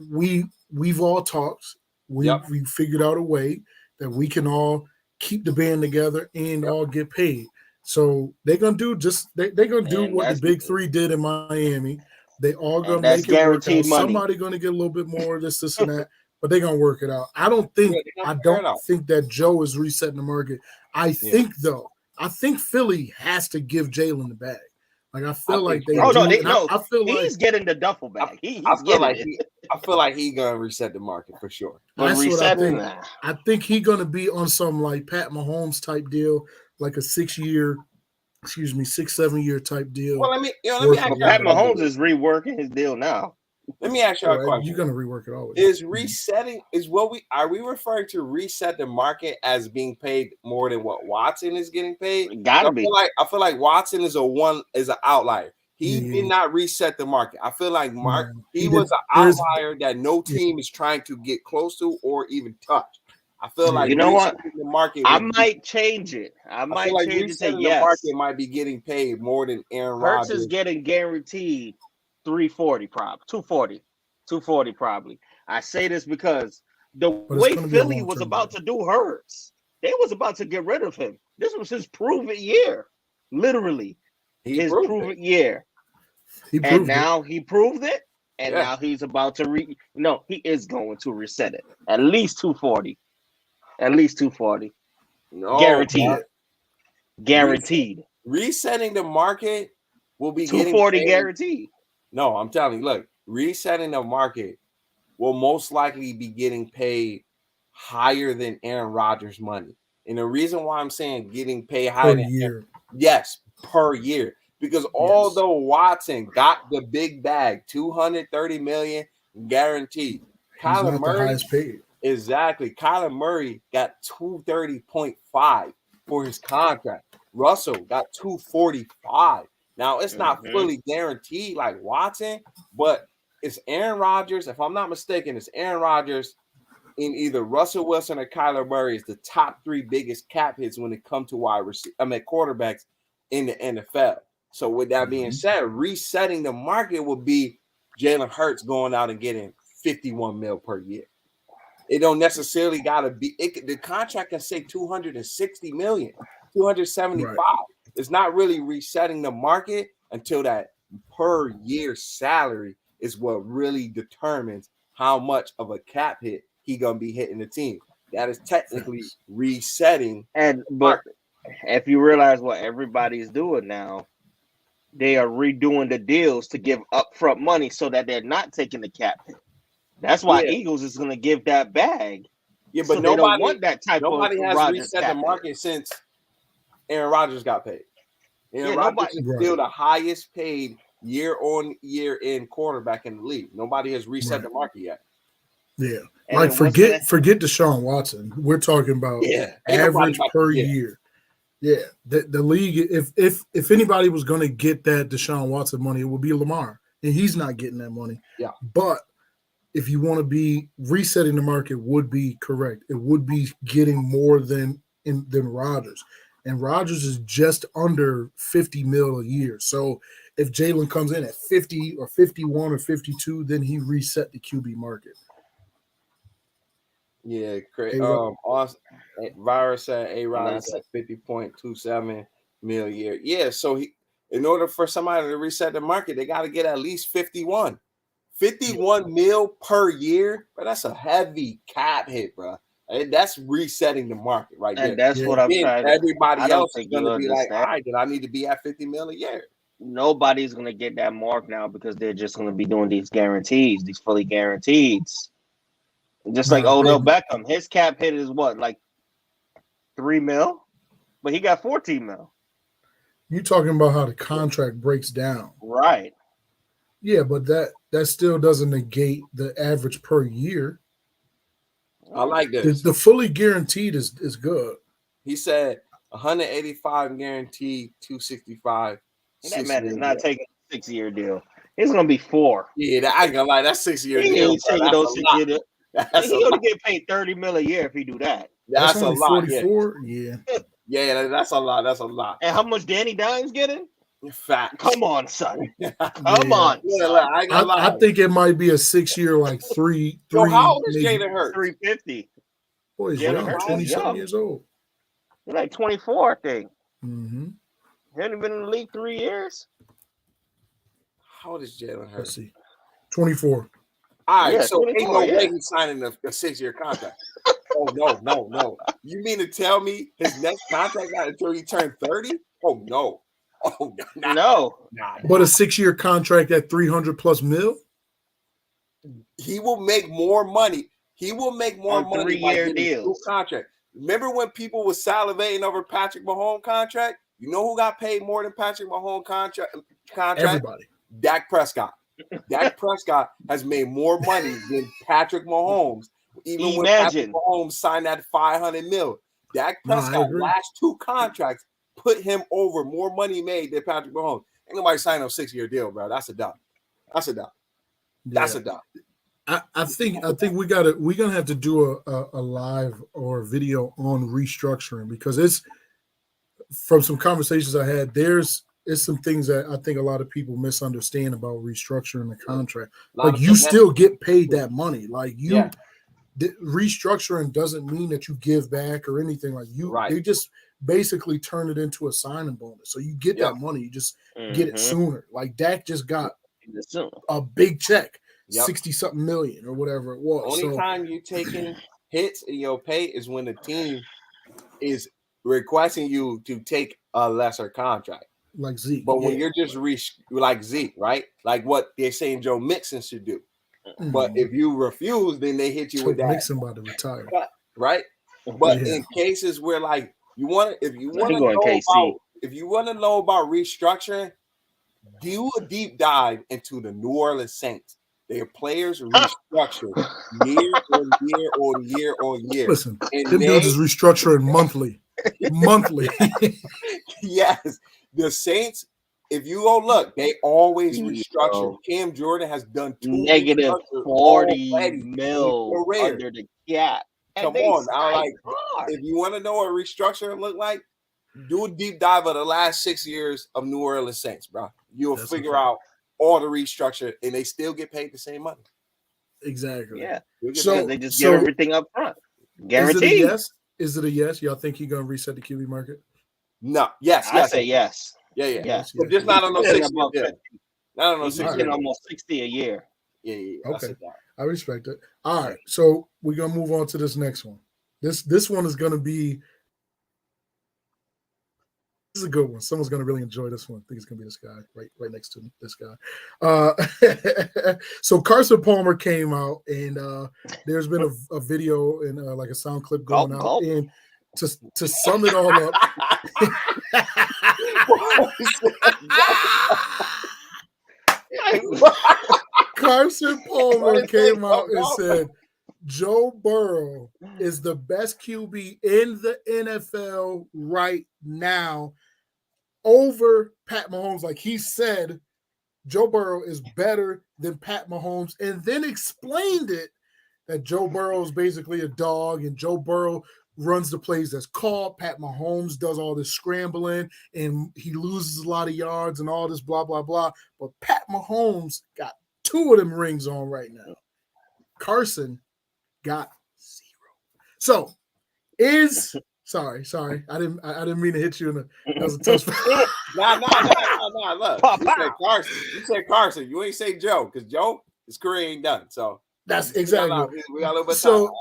we've all talked. We figured out a way that we can all keep the band together and all get paid. So they're gonna do what the big three did in Miami. They all gonna make it work out. Somebody gonna get a little bit more of this and that, but they're gonna work it out. I don't think that Joe is resetting the market. I think Philly has to give Jalen the bag. Like I feel like they. I feel like he's getting the duffel bag. I feel like he's gonna reset the market for sure. That's what I think. I think he's gonna be on some like Pat Mahomes type deal, like a 6 year, 7 year type deal. Well, let me ask you. Pat Mahomes is reworking his deal now. Let me ask you a question. You're gonna rework it always. Is resetting are we referring to reset the market as being paid more than what Watson is getting paid? Gotta be. I feel like Watson is an outlier. He did not reset the market. I feel like he was an outlier that no team is trying to get close to or even touch. I feel like you know what? The market I might change it. I might change it to yes. The market might be getting paid more than Aaron Rodgers. Hurts is getting guaranteed 340 probably 240 probably. I say this because the way Philly was about to do Hurts, they was about to get rid of him. This was his proven year, literally his proven year. He proved it, and now he's about to he is going to reset it at least 240. At least 240. No, guaranteed. Resetting the market will be 240 guaranteed. No, I'm telling you, look, resetting the market will most likely be getting paid higher than Aaron Rodgers' money. And the reason why I'm saying getting paid higher per year. Per year. Because although Watson got the big bag, $230 million guaranteed, Kyler Murray the highest paid. Exactly. Kyler Murray got 230.5. for his contract. Russell got 245. Now it's not fully guaranteed like Watson, but it's Aaron Rodgers. If I'm not mistaken, it's Aaron Rodgers in either Russell Wilson or Kyler Murray is the top 3 biggest cap hits when it comes to quarterbacks in the NFL. So with that being said, resetting the market would be Jalen Hurts going out and getting 51 mil per year. It don't necessarily gotta be the contract can say 260 million, 275. Right. It's not really resetting the market until that per year salary is what really determines how much of a cap hit he gonna be hitting the team. That is technically resetting. But if you realize what everybody's doing now, they are redoing the deals to give upfront money so that they're not taking the cap hit. That's why Eagles is going to give that bag. Yeah, but so nobody don't want that type nobody of has Rodgers reset the market since Aaron Rodgers got paid. Aaron Rodgers is still the highest paid year-on-year in quarterback in the league. Nobody has reset the market yet. Yeah, and like forget Deshaun Watson. We're talking about average per year. Yeah, the league. If anybody was going to get that Deshaun Watson money, it would be Lamar, and he's not getting that money. Yeah, but if you want to be resetting the market, would be correct. It would be getting more than Rodgers, and Rodgers is just under 50 mil a year. So if Jalen comes in at 50 or 51 or 52, then he reset the QB market. Yeah, great. Austin, Virus said A-Rod is at 50.27 mil a year. Yeah, so in order for somebody to reset the market, they got to get at least 51. 51 mil per year, bro, that's a heavy cap hit, bro. And that's resetting the market right there. And that's what I'm trying to. Everybody else is going to be like, all right, then I need to be at 50 mil a year. Nobody's going to get that mark now because they're just going to be doing these guarantees, these fully guaranteeds. Just like Odell Beckham, his cap hit is what, like 3 mil? But he got 14 mil. You're talking about how the contract breaks down. Right. Yeah, but that still doesn't negate the average per year. I like this. The fully guaranteed is good. He said 185 guaranteed, 265. That man is not taking a 6-year deal. It's going to be 4. Yeah, I ain't going to lie. That's 6-year deal. He only get paid 30 mil a year if he do that. That's a lot. 44? Yeah. Yeah, that's a lot. That's a lot. And how much Danny Dimes getting? Fact. Come on, son. Come on. Son. I think it might be a 6-year, like three. How old is Jalen Hurts? 350. Boy, he's young, 27 years old. He's like 24, I think. Mm-hmm. He hasn't been in the league 3 years. How old is Jalen Hurts? Let's see. 24. All right, so ain't no way he's signing a 6-year contract. Oh, no. You mean to tell me his next contract not until he turned 30? Oh, no. Oh, no. But a 6-year contract at 300 plus mil? He will make more money. He will make more money by getting a new contract. Remember when people were salivating over Patrick Mahomes' contract? You know who got paid more than Patrick Mahomes' contract? Everybody. Dak Prescott. Dak Prescott has made more money than Patrick Mahomes. Even when Patrick Mahomes signed that $500 million. Dak Prescott's last 2 contracts put him over more money made than Patrick Mahomes. Ain't nobody signing a 6-year deal, bro. That's a dub. That's a dub. That's a dub. I think we're gonna have to do a live or video on restructuring because it's from some conversations I had. There's some things that I think a lot of people misunderstand about restructuring the contract. Like you still get paid that money. Like restructuring doesn't mean that you give back or anything like you. Right. They just basically turn it into a signing bonus. So you get that money, you just get it sooner. Like Dak just got a big check, 60-something million or whatever it was. Only time you taking hits in your pay is when the team is requesting you to take a lesser contract. Like Zeke. But when you're just like Zeke, right? Like what they're saying Joe Mixon should do. But if you refuse, then they hit you with that. Mixon about to retire. Right? But in cases where like if you want to know about restructuring, do a deep dive into the New Orleans Saints. Their players restructure year on year on year on year. Listen, them dudes is restructuring monthly. monthly. Yes, the Saints. If you go look, they always restructure. Yo. Cam Jordan has done two Negative restructures 40 already in mil his career. under the cap. And Come they on, now, signed like hard. if you want to know what restructuring look like, do a deep dive of the last 6 years of New Orleans Saints, bro. You'll That's a figure fact. out all the restructure, and they still get paid the same money. Exactly. Yeah. You'll get So- Because they just give everything up front. Is it a Guaranteed. yes? Is it a yes? Y'all think he's gonna reset the QB market? no, yes, I yes, say yes. yeah, Yes. but just not on no He's getting 6 above years. 50. Not on no He's 6 getting years. almost 60 a year. Yeah. Okay. I respect it. All right, so we're gonna move on to this next one. This one is gonna be. This is a good one. Someone's gonna really enjoy this one. I think it's gonna be this guy right next to this guy. So Carson Palmer came out, and there's been a video and like a sound clip going out, Gulp. and to sum it all up. Carson Palmer came out and said Joe Burrow is the best QB in the NFL right now over Pat Mahomes. Like he said, Joe Burrow is better than Pat Mahomes, and then explained it that Joe Burrow is basically a dog, and Joe Burrow runs the plays that's called. Pat Mahomes does all this scrambling, and he loses a lot of yards and all this blah, blah, blah. But Pat Mahomes got 2 of them rings on right now. Carson got 0. So sorry. I didn't mean to hit you in the that was a tough spot. Nah. Look, you said Carson. You ain't say Joe, because Joe, his career ain't done. So That's exactly. We got a little bit of So time.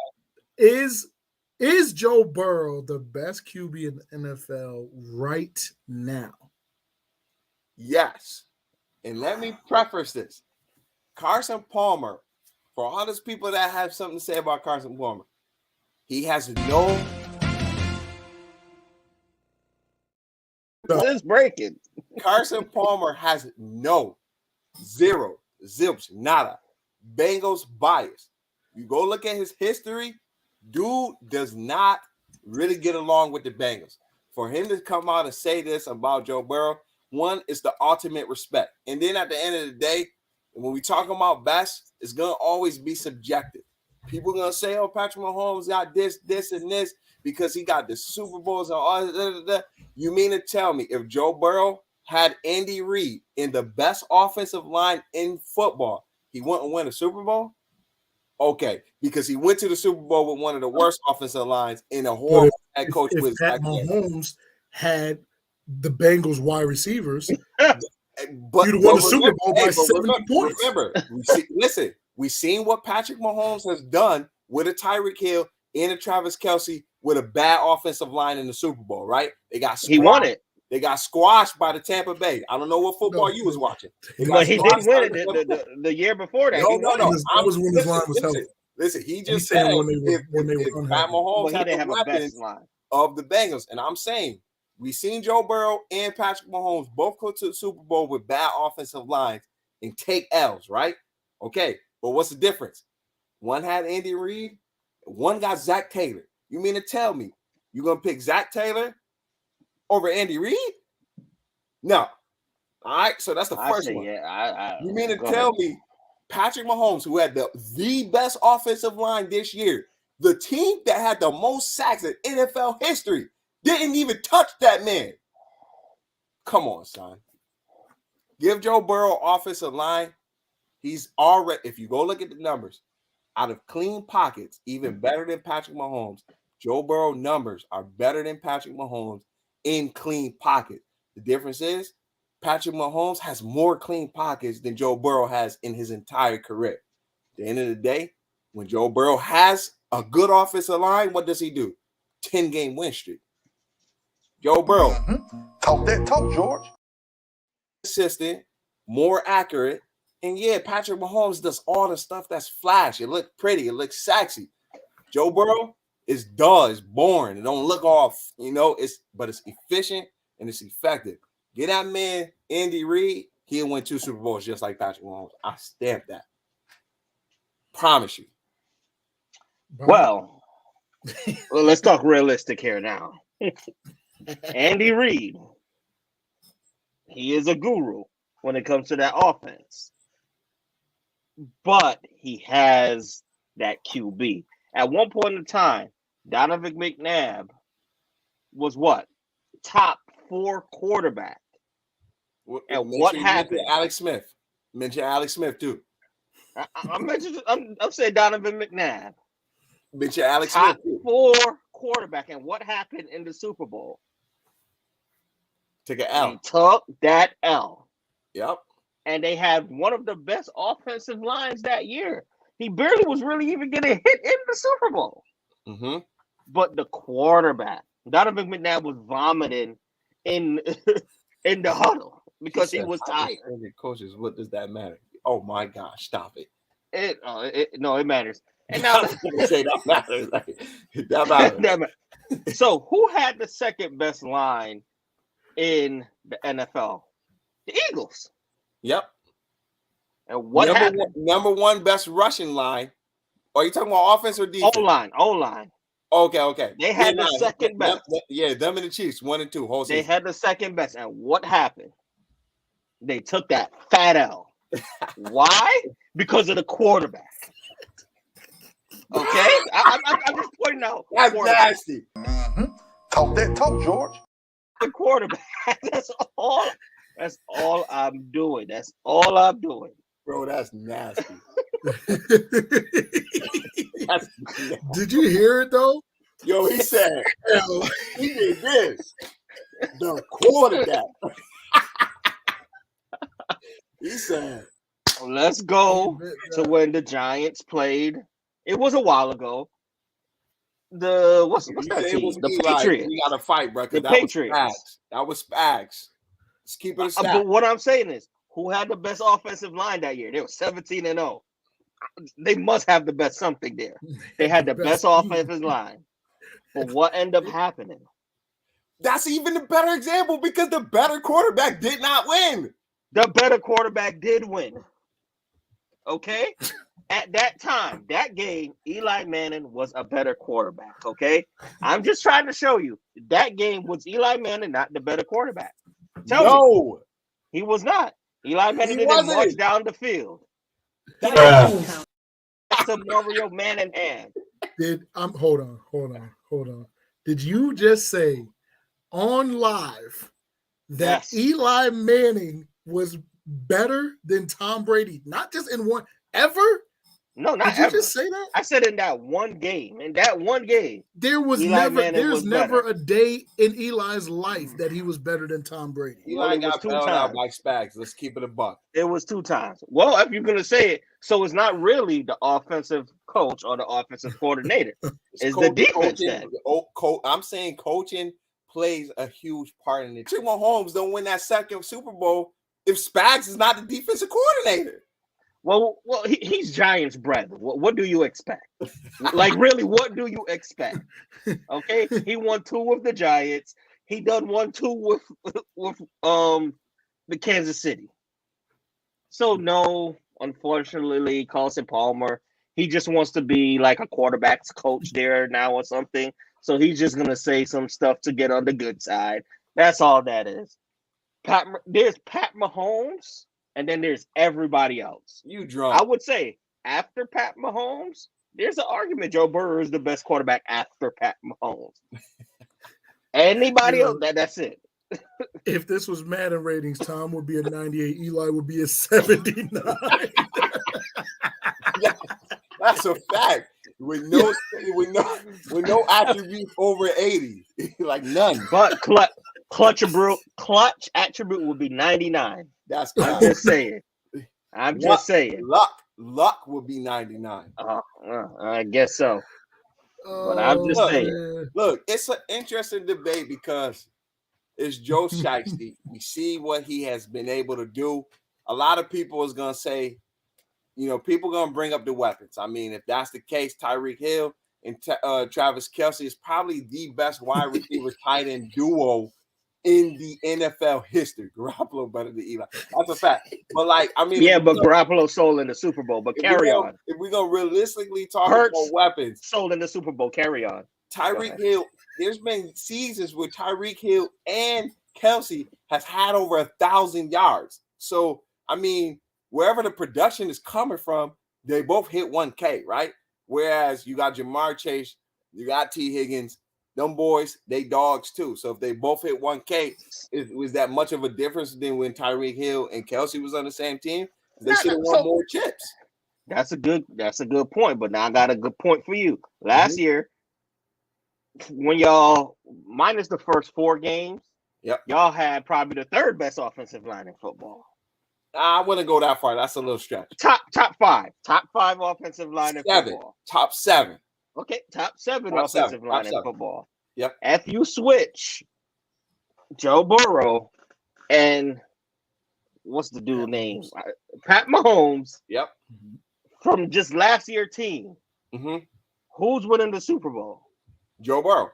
is Joe Burrow the best QB in the NFL right now? Yes. And let me preface this. Carson Palmer, for all those people that have something to say about Carson Palmer, he has no. It's breaking. Carson Palmer has no, zero, zilch, nada, Bengals bias. You go look at his history, dude does not really get along with the Bengals. For him to come out and say this about Joe Burrow, one, is the ultimate respect. And then at the end of the day, when we talk about best, it's going to always be subjective. People are going to say, oh, Patrick Mahomes got this, and this because he got the Super Bowls and all that. You mean to tell me if Joe Burrow had Andy Reid in the best offensive line in football, he wouldn't win a Super Bowl? Okay, because he went to the Super Bowl with one of the worst offensive lines in a horrible head coach. If Pat Mahomes had the Bengals wide receivers, but you'd won the Super Bowl by 70 points. Remember, we seen what Patrick Mahomes has done with a Tyreek Hill and a Travis Kelce with a bad offensive line in the Super Bowl, right? They got He won it. They got squashed by the Tampa Bay. I don't know what football you was watching. But he did win it the year before that. No. I was when his line was healthy. Listen, he just said said when they were if Pat unhealthy. Mahomes he had didn't the have a best weapons line. of the Bengals, and I'm saying we seen Joe Burrow and Patrick Mahomes both go to the Super Bowl with bad offensive lines and take L's, right? Okay, but what's the difference? One had Andy Reid, one got Zach Taylor. You mean to tell me you're gonna pick Zach Taylor over Andy Reid? No. All right, so that's the first one. Yeah, You mean to tell me Patrick Mahomes, who had the best offensive line this year, the team that had the most sacks in NFL history, didn't even touch that man? Come on, son. Give Joe Burrow offensive line. He's already, if you go look at the numbers, out of clean pockets, even better than Patrick Mahomes. Joe Burrow numbers are better than Patrick Mahomes in clean pockets. The difference is Patrick Mahomes has more clean pockets than Joe Burrow has in his entire career. At the end of the day, when Joe Burrow has a good offensive line, what does he do? 10-game win streak. Joe Burrow. Talk that talk, George. Consistent, more accurate. And yeah, Patrick Mahomes does all the stuff that's flash. It looks pretty. It looks sexy. Joe Burrow is dull. It's boring. It don't look off, but it's efficient and it's effective. Get that man, Andy Reid, he'll win 2 Super Bowls just like Patrick Mahomes. I stamp that. Promise you. Well, let's talk realistic here now. Andy Reid, he is a guru when it comes to that offense. But he has that QB. At one point in time, Donovan McNabb was what? Top 4 quarterback. And what happened? Alex Smith. Mention Alex Smith too. I'm saying Donovan McNabb. Mention Alex Top Smith too. 4 quarterback. And what happened in the Super Bowl? Take an L. They took that L. Yep. And they had one of the best offensive lines that year. He barely was really even getting hit in the Super Bowl. Mm-hmm. But the quarterback, Donovan McNabb, was vomiting in in the huddle because he was tired. Coaches, what does that matter? Oh my gosh, stop it! It matters. And now say that matters. That matters. So, who had the second best line in the NFL? The Eagles. Yep. And what happened? Number one best rushing line. Are you talking about offense or defense? O-line. Okay. They had the second best. Them and the Chiefs, 1 and 2. They had the second best. And what happened? They took that fat L. Why? Because of the quarterback. Okay? I'm just pointing out. That's nasty. Mm-hmm. Talk that talk, George. The quarterback. That's all I'm doing. That's all I'm doing. Bro, that's nasty. Did you hear it though? Yo, he said, he did this. The quarterback. He said, let's go to when the Giants played. It was a while ago. What's that team? The Patriots. We got to fight, bro. The Patriots. That was Spags. Let's keep it a stat. But what I'm saying is, who had the best offensive line that year? They were 17-0. They must have the best something there. They had the best offensive line. But what ended up happening? That's even a better example because the better quarterback did not win. The better quarterback did win. Okay? At that time, that game, Eli Manning was a better quarterback. Okay? I'm just trying to show you that game was Eli Manning, not the better quarterback. No, he was not. Eli Manning didn't march down the field. Bruh. That's a Mario Manning hand. Hold on. Did you just say on live that Eli Manning was better than Tom Brady? Not just in one ever? No, not Did you ever. just say that? I said in that one game. In that one game, there was never a day in Eli's life that he was better than Tom Brady. Eli got bailed out by Spags. Let's keep it a buck. It was 2 times. Well, if you're gonna say it, so it's not really the offensive coach or the offensive coordinator. It's the defense. I'm saying coaching plays a huge part in it. Patrick Mahomes don't win that second Super Bowl if Spags is not the defensive coordinator. Well, he's Giants' brother. What do you expect? Like, really, what do you expect? Okay, he won 2 with the Giants. He done 1-2 with the Kansas City. So no, unfortunately, Carson Palmer, he just wants to be like a quarterback's coach there now or something. So he's just gonna say some stuff to get on the good side. That's all that is. There's Pat Mahomes. And then there's everybody else. You drunk. I would say after Pat Mahomes, there's an argument Joe Burrow is the best quarterback after Pat Mahomes. Anybody else, that's it. If this was Madden ratings, Tom would be a 98. Eli would be a 79. That's a fact. With no attribute over 80. Like none. But clutch attribute would be 99. I'm just saying. Luck would be 99. I guess so. But I'm just saying. Man. Look, it's an interesting debate because it's Joe Shiesty. We see what he has been able to do. A lot of people is going to say, people going to bring up the weapons. I mean, if that's the case, Tyreek Hill and Travis Kelce is probably the best wide receiver tight end duo in the NFL history. Garoppolo better than Eli. That's a fact. But but Garoppolo sold in the Super Bowl. But carry on. If we're gonna realistically talk about weapons, sold in the Super Bowl. Carry on. Tyreek Hill there's been seasons where Tyreek Hill and Kelsey has had over 1,000 yards. So I mean, wherever the production is coming from, they both hit 1K, right? Whereas you got Jamar Chase, you got T. Higgins, them boys, they dogs too. So if they both hit 1K, was that much of a difference than when Tyreek Hill and Kelsey was on the same team? They should have won more chips. That's a good point. But now I got a good point for you. Last year, when y'all minus the first 4 games, y'all had probably the 3rd best offensive line in football. I wouldn't go that far. That's a little stretch. Top 5 offensive line in football. Top 7. Okay, top 7 offensive line in football. Yep. If you switch Joe Burrow and what's the dude name? Pat Mahomes. Yep. From just last year's team. Who's winning the Super Bowl? Joe Burrow.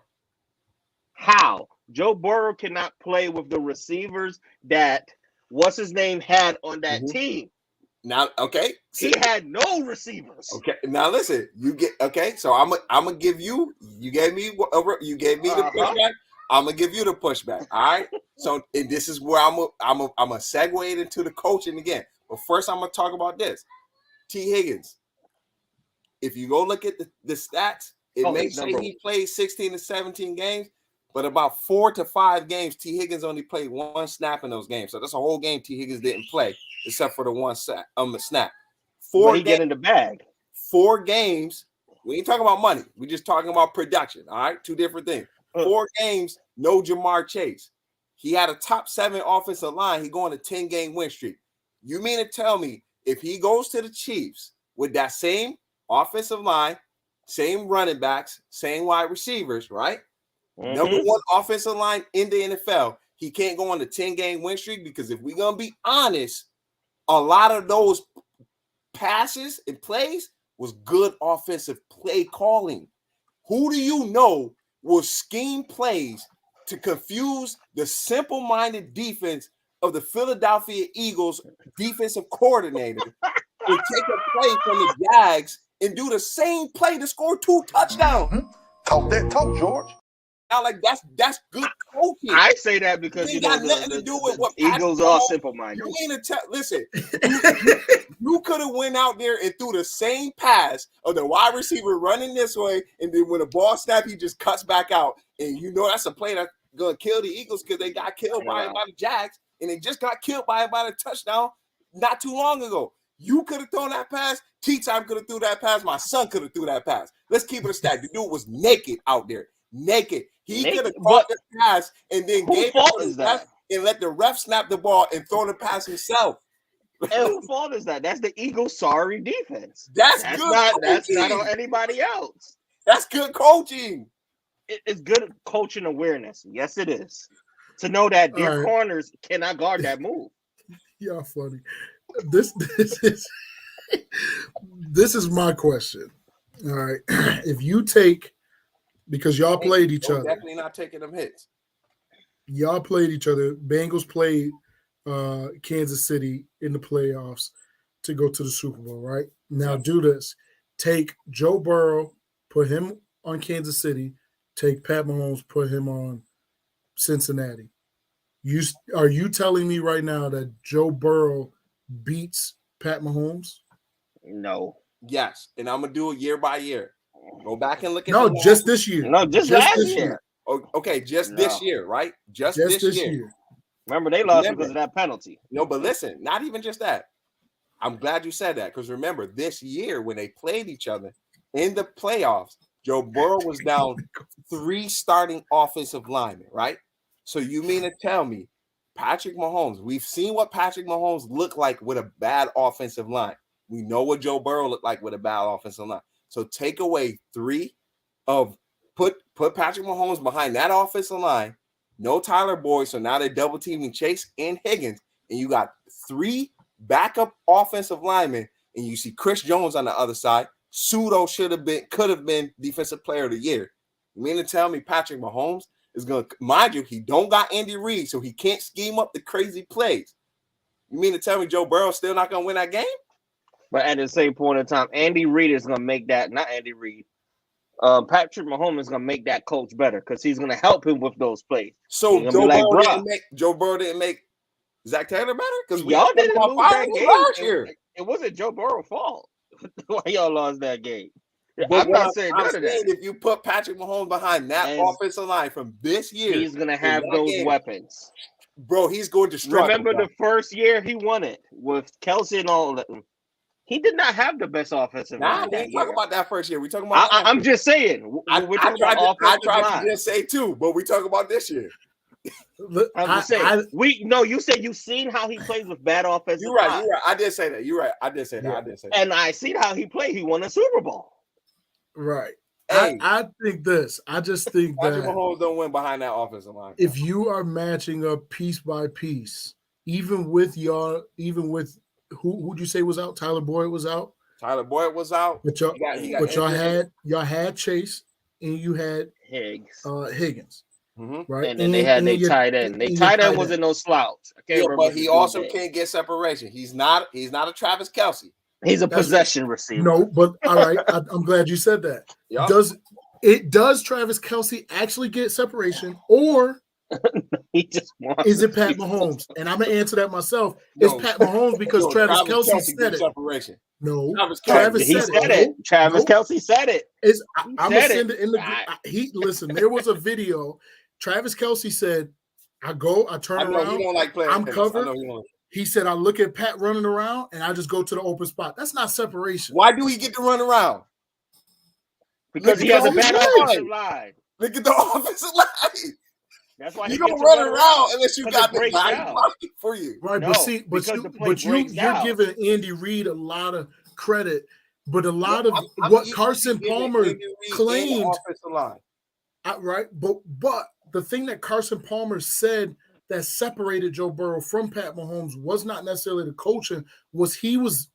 How? Joe Burrow cannot play with the receivers that what's his name had on that team. Now, okay, he had no receivers. Okay, now listen, you get okay. So I'm gonna give you. You gave me the pushback. I'm gonna give you the pushback. All right. So and this is where I'm a segue into the coaching again. But first, I'm gonna talk about this. T. Higgins. If you go look at the stats, it may say he played 16 to 17 games, but about 4 to 5 games, T. Higgins only played 1 snap in those games. So that's a whole game T. Higgins didn't play, except for the 1 snap. 4 games, get in the bag. 4 games. We ain't talking about money. We're just talking about production. All right, 2 different things. 4 games, no Jamar Chase. He had a top 7 offensive line. He going a 10-game win streak. You mean to tell me if he goes to the Chiefs with that same offensive line, same running backs, same wide receivers, right? Number 1 offensive line in the NFL, he can't go on the 10-game win streak? Because if we're going to be honest, a lot of those passes and plays was good offensive play calling. Who do you know will scheme plays to confuse the simple-minded defense of the Philadelphia Eagles defensive coordinator to take a play from the Jags and do the same play to score 2 touchdowns? Talk that talk, George. Now, like that's good coaching. I say that because you got nothing to do with what Eagles are simple-minded. You mean to tell? Listen, you could have went out there and threw the same pass of the wide receiver running this way, and then when the ball snap, he just cuts back out, and you know that's a play that's gonna kill the Eagles because they got killed by the Jags, and they just got killed by a touchdown not too long ago. You could have thrown that pass. T-Time could have threw that pass. My son could have threw that pass. Let's keep it a stack. The dude was naked out there. Naked. He could have caught the pass and then gave it to the ref and let the ref snap the ball and throw the pass himself. And whose fault is that? That's the Eagles' sorry defense. That's good. That's not on anybody else. That's good coaching. It's good coaching awareness. Yes, it is. To know that their corners cannot guard that move. Y'all funny. This is my question. All right. If you take, because y'all played each other. Definitely not taking them hits. Y'all played each other. Bengals played Kansas City in the playoffs to go to the Super Bowl, right? Now do this. Take Joe Burrow, put him on Kansas City. Take Pat Mahomes, put him on Cincinnati. Are you telling me right now that Joe Burrow beats Pat Mahomes? No. Yes, and I'm gonna do it year by year. Go back and look at just this year. No, just last year. Okay, this year, right? Just this year. Remember, they lost because of that penalty. No, but listen, not even just that. I'm glad you said that because remember, this year when they played each other in the playoffs, Joe Burrow was down 3 starting offensive linemen, right? So you mean to tell me Patrick Mahomes, we've seen what Patrick Mahomes looked like with a bad offensive line. We know what Joe Burrow looked like with a bad offensive line. So take away 3 of put Patrick Mahomes behind that offensive line, no Tyler Boyd. So now they're double teaming Chase and Higgins, and you got 3 backup offensive linemen, and you see Chris Jones on the other side. Pseudo could have been defensive player of the year. You mean to tell me Patrick Mahomes is going to, mind you, he don't got Andy Reid, so he can't scheme up the crazy plays. You mean to tell me Joe Burrow's still not going to win that game? But at the same point in time, Andy Reid is going to make that, not Andy Reid. Patrick Mahomes is gonna make that coach better because he's gonna help him with those plays. So He's gonna be like, bro, Joe Burrow didn't make Zach Taylor better because we y'all talked didn't about lose firing that him game. last year. It wasn't Joe Burrow's fault why y'all lost that game. But I'm not saying I'm none of that. if you put Patrick Mahomes behind that offensive line from this year, He's gonna have those weapons. Bro, he's going to struggle. Remember the first year he won it with Kelsey and all that. He did not have the best offensive line. We that ain't year. talking about that first year. We talking about. I'm just saying. I tried to just say too, but we talk about this year. I'm just saying. You said you've seen how he plays with bad offensive. You're right. I did say that. You're right. I did say that. And I seen how he played. He won a Super Bowl. Right. Hey, I think this. I just think Patrick Mahomes don't win behind that offensive line. If you are matching up piece by piece, even with who'd you say was out? Tyler Boyd was out. But y'all had Chase and you had Higgins. Mm-hmm. Right. And then they had their tight end. Their tight end wasn't no slouch. But he also can't get separation. He's not a Travis Kelce. He's a possession receiver. No, but all right. I'm glad you said that. Yep. Does Travis Kelce actually get separation, or is it Pat Mahomes? And I'm gonna answer that myself. It's Pat Mahomes because Travis Kelce said it. Separation. No, Travis said it. Travis Kelce said it. I'm gonna send it in the. Listen. There was a video. Travis Kelce said, "I turn around. You don't like playing I'm covered." He said, I look at Pat running around and I just go to the open spot. That's not separation. Why do he get to run around? Because he has a bad offensive line. Look at the offensive line. That's why you don't run around unless you got the guy for you. Right, but you're giving Andy Reid a lot of credit, but a lot of what Carson Palmer claimed. Right, but the thing that Carson Palmer said that separated Joe Burrow from Pat Mahomes was not necessarily the coaching. He was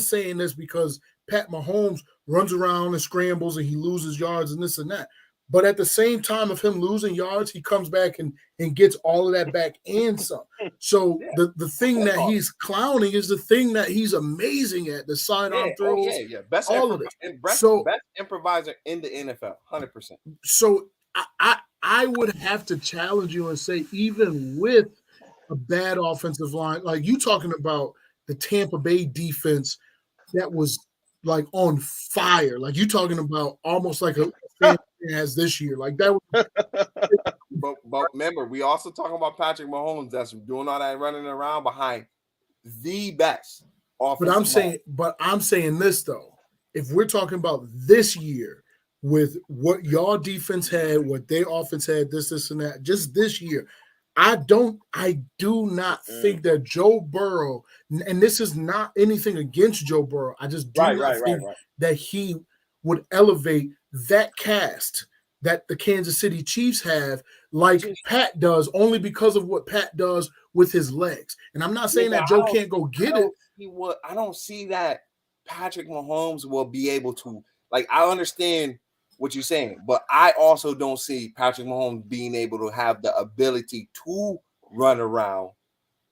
saying this because Pat Mahomes runs around and scrambles and he loses yards and this and that. But at the same time of him losing yards, he comes back and gets all of that back and some. So the thing that he's clowning is the thing that he's amazing at, the sidearm throws, best all of it. Best improviser in the NFL, 100%. So I would have to challenge you and say, even with a bad offensive line, like you talking about the Tampa Bay defense that was like on fire, like you talking about almost like a has this year, like that. But remember, we also talking about Patrick Mahomes that's doing all that running around behind the best offensive But I'm saying this though, if we're talking about this year, with what y'all defense had, what their offense had, this and that, just this year, I do not think that Joe Burrow, and this is not anything against Joe Burrow, I just do not think that he would elevate that cast that the Kansas City Chiefs have like Pat does, only because of what Pat does with his legs. And I'm not saying that Joe can't go get it. I don't see that Patrick Mahomes will be able to, like, I understand what you're saying, but I also don't see Patrick Mahomes being able to have the ability to run around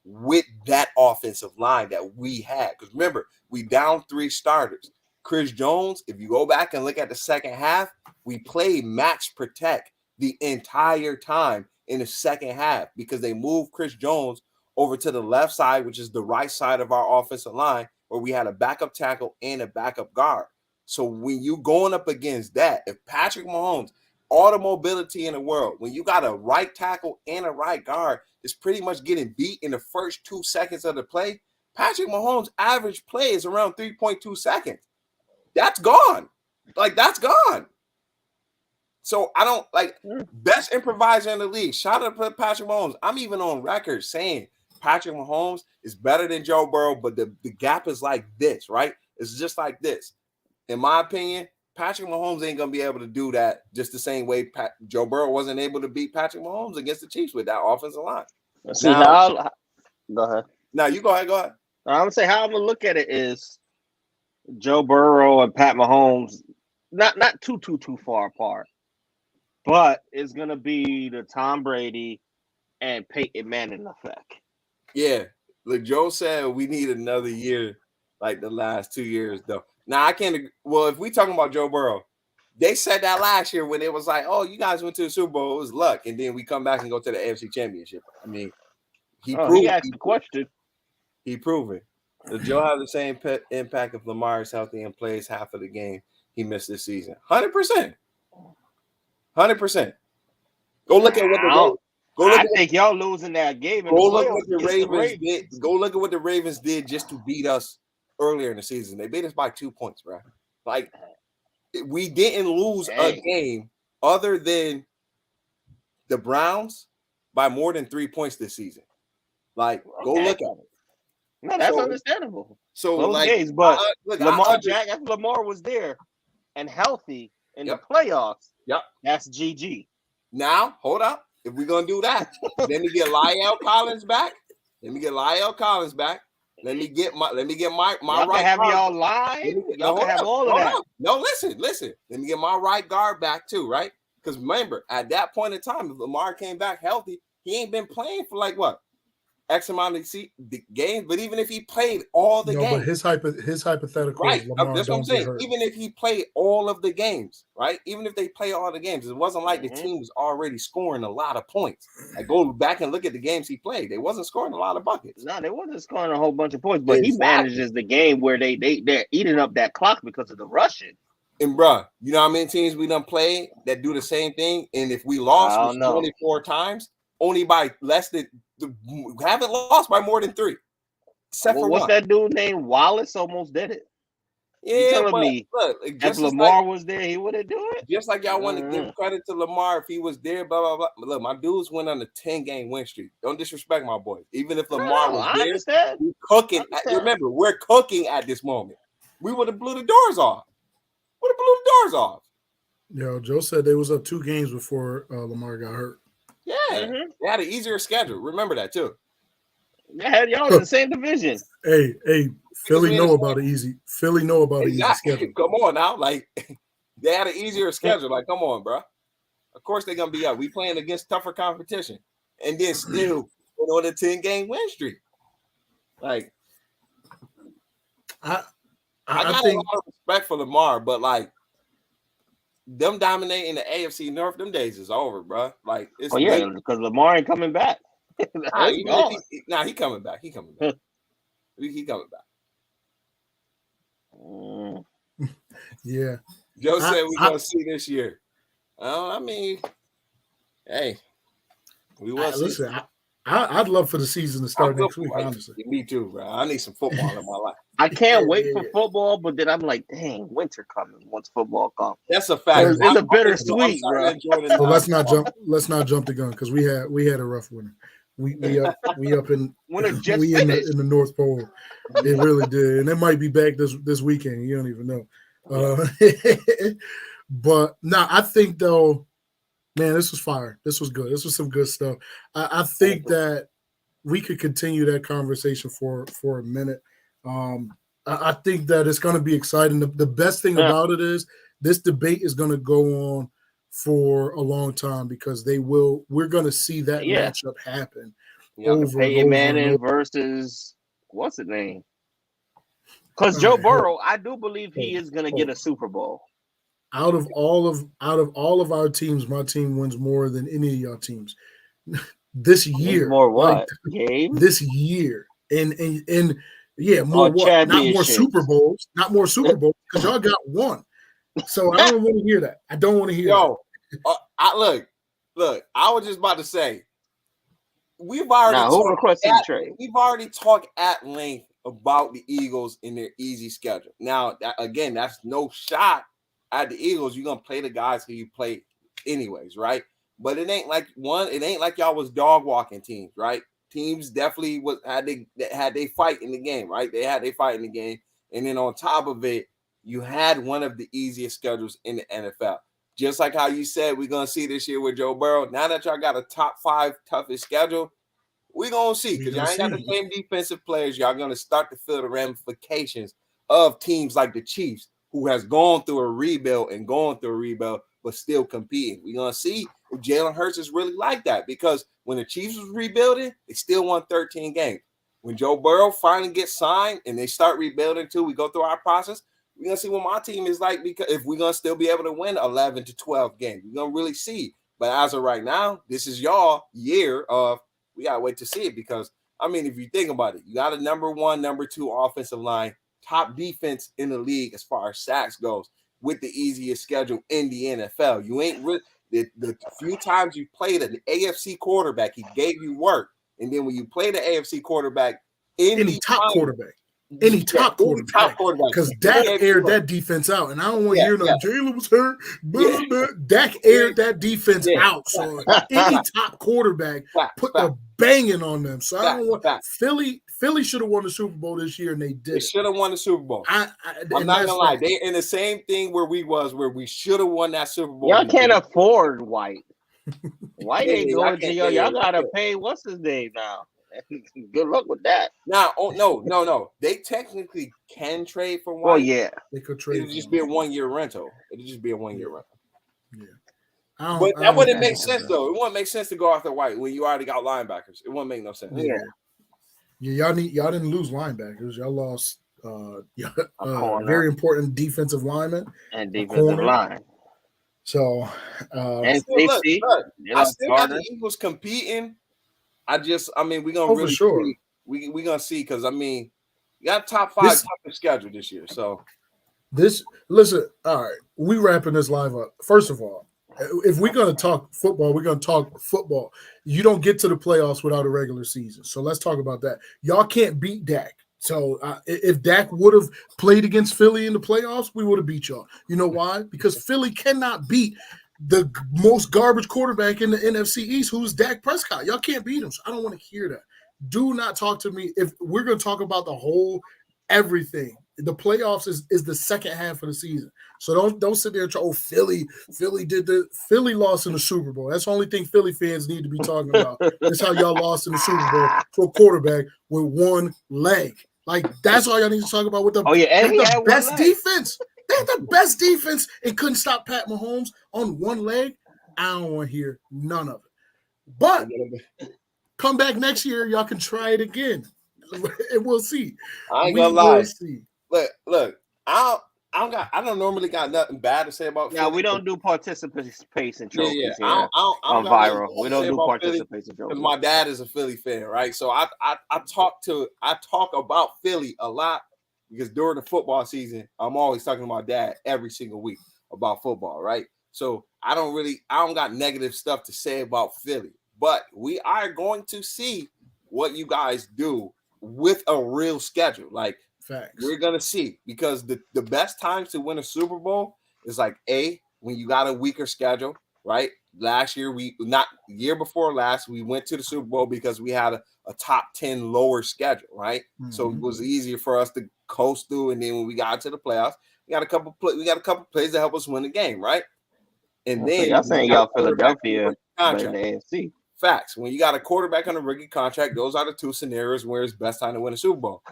with that offensive line that we had. Because remember, we down 3 starters. Chris Jones, if you go back and look at the second half, we played match protect the entire time in the second half because they moved Chris Jones over to the left side, which is the right side of our offensive line, where we had a backup tackle and a backup guard. So when you going up against that, if Patrick Mahomes, all the mobility in the world, when you got a right tackle and a right guard, is pretty much getting beat in the first 2 seconds of the play, Patrick Mahomes' average play is around 3.2 seconds. That's gone. That's gone. So I don't best improviser in the league. Shout out to Patrick Mahomes. I'm even on record saying Patrick Mahomes is better than Joe Burrow, but the gap is like this, right? It's just like this. In my opinion, Patrick Mahomes ain't going to be able to do that just the same way Joe Burrow wasn't able to beat Patrick Mahomes against the Chiefs with that offensive line. See how go ahead. Now you go ahead. I'm going to say how I'm going to look at it is Joe Burrow and Pat Mahomes, not too far apart, but it's going to be the Tom Brady and Peyton Manning effect. Yeah. Look, Joe said we need another year like the last 2 years, though. Now, I can't – well, if we talking about Joe Burrow, They said that last year when it was like, oh, you guys went to the Super Bowl, it was luck, and then we come back and go to the AFC Championship. I mean, he asked the question. He proved it. Does Joe have the same impact if Lamar is healthy and plays half of the game he missed this season? 100%. 100%. Go look at what I think y'all losing that game. Go look what the Ravens did. Go look at what the Ravens did just to beat us earlier in the season. They beat us by 2 points, bro. Like, we didn't lose a game other than the Browns by more than 3 points this season. Like, go look at it. No, that's understandable. So, those like, games, but Lamar was there and healthy in the playoffs. Yep, that's GG. Now, hold up. If we're gonna do that, let me get La'el Collins back. Let me get my y'all right. Have y'all live? Y'all can have all of that. No, listen. Let me get my right guard back too, right? Because remember, at that point in time, if Lamar came back healthy, he ain't been playing for like what? X amount of games, but even if he played all the games, but his hypothetical, right? Lamar That's what I'm saying. Even if he played all of the games, right? Even if they play all the games, it wasn't like the team was already scoring a lot of points. Like, go back and look at the games he played; they wasn't scoring a lot of buckets. No, they wasn't scoring a whole bunch of points, but he manages the game where they're eating up that clock because of the rushing. And bruh, you know how many teams we done played that do the same thing? And if we lost 24 times, only by less than haven't lost by more than 3. Except for what's that dude named Wallace almost did it? Yeah, you telling me look, if Lamar was there, he wouldn't do it? Just like y'all want to give credit to Lamar if he was there, blah, blah, blah. But look, my dudes went on a 10-game win streak. Don't disrespect my boy. Even if Lamar was there, we're cooking. Remember, we're cooking at this moment. We would have blew the doors off. Yo, Joe said they was up 2 games before Lamar got hurt. Yeah, they had an easier schedule. Remember that too. They had y'all in the same division. Hey, Philly know about an easy schedule. Come on now, like they had an easier schedule. Like, come on, bro. Of course they're gonna be up. We playing against tougher competition, and then still on a 10-game win streak. Like, I got a lot of respect for Lamar, but like, them dominating the AFC North, them days is over, bro. Like, it's because Lamar ain't coming back. He coming back. He coming back. Yeah. Joe said we're gonna see this year. I mean, hey, we will see. Listen, I'd love for the season to start next week, honestly. Me too, bro. I need some football in my life. I can't wait for football, but then I'm like, dang, winter coming once football comes. That's a fact. It's a bittersweet, bro. So let's not jump the gun because we had a rough winter. We up in the North Pole. It really did, and it might be back this weekend. You don't even know. But I think though, man, this was fire. This was good. This was some good stuff. I think that we could continue that conversation for a minute. I think that it's going to be exciting. The best thing about it is this debate is going to go on for a long time because we're going to see that matchup happen. Peyton Manning versus what's his name? Because Joe Burrow, I do believe he is going to get a Super Bowl. Out of all of our teams, my team wins more than any of your teams this year. More what? Games? This year, and yeah, more what? Not more Super Bowls. Not more Super Bowls because y'all got one. So I don't want to hear that. I don't want to hear that. Look. I was just about to say we've already talked at length about the Eagles and their easy schedule. Now, that's no shot at the Eagles. You're gonna play the guys who you play anyways, right? But it ain't like y'all was dog walking teams, right? Teams definitely had they fight in the game, right? They had they fight in the game, and then on top of it, you had one of the easiest schedules in the NFL. Just like how you said we're gonna see this year with Joe Burrow. Now that y'all got a top 5 toughest schedule, we're gonna see because y'all ain't got the same defensive players. Y'all gonna start to feel the ramifications of teams like the Chiefs, who has gone through a rebuild, but still competing. We're going to see if Jalen Hurts is really like that because when the Chiefs was rebuilding, they still won 13 games. When Joe Burrow finally gets signed and they start rebuilding too, we go through our process, We're gonna see what my team is like, because if we're gonna still be able to win 11 to 12 games, we're gonna really see. But as of right now, this is y'all year of we gotta wait to see it, because I mean, if you think about it, you got a number 1, number 2 offensive line, top defense in the league as far as sacks goes, with the easiest schedule in the NFL. You ain't really the few times you played an AFC quarterback, he gave you work, and then when you play the AFC quarterback, any top quarterback, because Dak aired that defense out, and I don't want to hear no Jalen was hurt. Dak aired that defense out. So any top quarterback put the banging on them. So I don't want Philly should have won the Super Bowl this year, and they did. They should have won the Super Bowl. I'm not gonna lie, they in the same thing where we should have won that Super Bowl. Y'all can't afford White. White ain't going to y'all gotta pay what's his name now. Good luck with that. Now, no. They technically can trade for White. Oh yeah, they could trade. It'll just be a 1-year rental. Yeah, Yeah. But that wouldn't make sense though. It wouldn't make sense to go after White when you already got linebackers. It wouldn't make no sense. Yeah, y'all didn't lose linebackers. Y'all lost very important defensive linemen and defensive line. So and safety. I still got the Eagles competing. we're gonna really see. We're gonna see, because you got top 5 toughest schedule this year. So listen, all right, we wrapping this live up. First of all, if we're gonna talk football, we're gonna talk football. You don't get to the playoffs without a regular season. So let's talk about that. Y'all can't beat Dak. So if Dak would have played against Philly in the playoffs, we would have beat y'all. You know why? Because Philly cannot beat the most garbage quarterback in the NFC East, who's Dak Prescott. Y'all can't beat him. So I don't want to hear that. Do not talk to me. If we're going to talk about the whole everything, the playoffs is the second half of the season. So don't sit there and try, Philly lost in the Super Bowl. That's the only thing Philly fans need to be talking about. That's how y'all lost in the Super Bowl to a quarterback with one leg. Like, that's all y'all need to talk about with the, the best defense. They had the best defense and couldn't stop Pat Mahomes on one leg. I don't want to hear none of it. But come back next year, y'all can try it again, and we'll see. I ain't gonna lie. Look, I don't normally got nothing bad to say about. Yeah, we don't do participation trophies. On viral, we don't do participation trophies. Because my dad is a Philly fan, right? So I talk about Philly a lot. Because during the football season, I'm always talking to my dad every single week about football, right? So I don't got negative stuff to say about Philly, but we are going to see what you guys do with a real schedule. Like, facts. We're going to see, because the best times to win a Super Bowl is like when you got a weaker schedule, right? Last year, year before last, we went to the Super Bowl because we had a top 10 lower schedule, right? Mm-hmm. So it was easier for us to coast through. And then when we got to the playoffs, we got a couple plays to help us win the game, right? And then y'all saying y'all Philadelphia in the AFC. Facts. When you got a quarterback on a rookie contract, those are the two scenarios where it's best time to win a Super Bowl.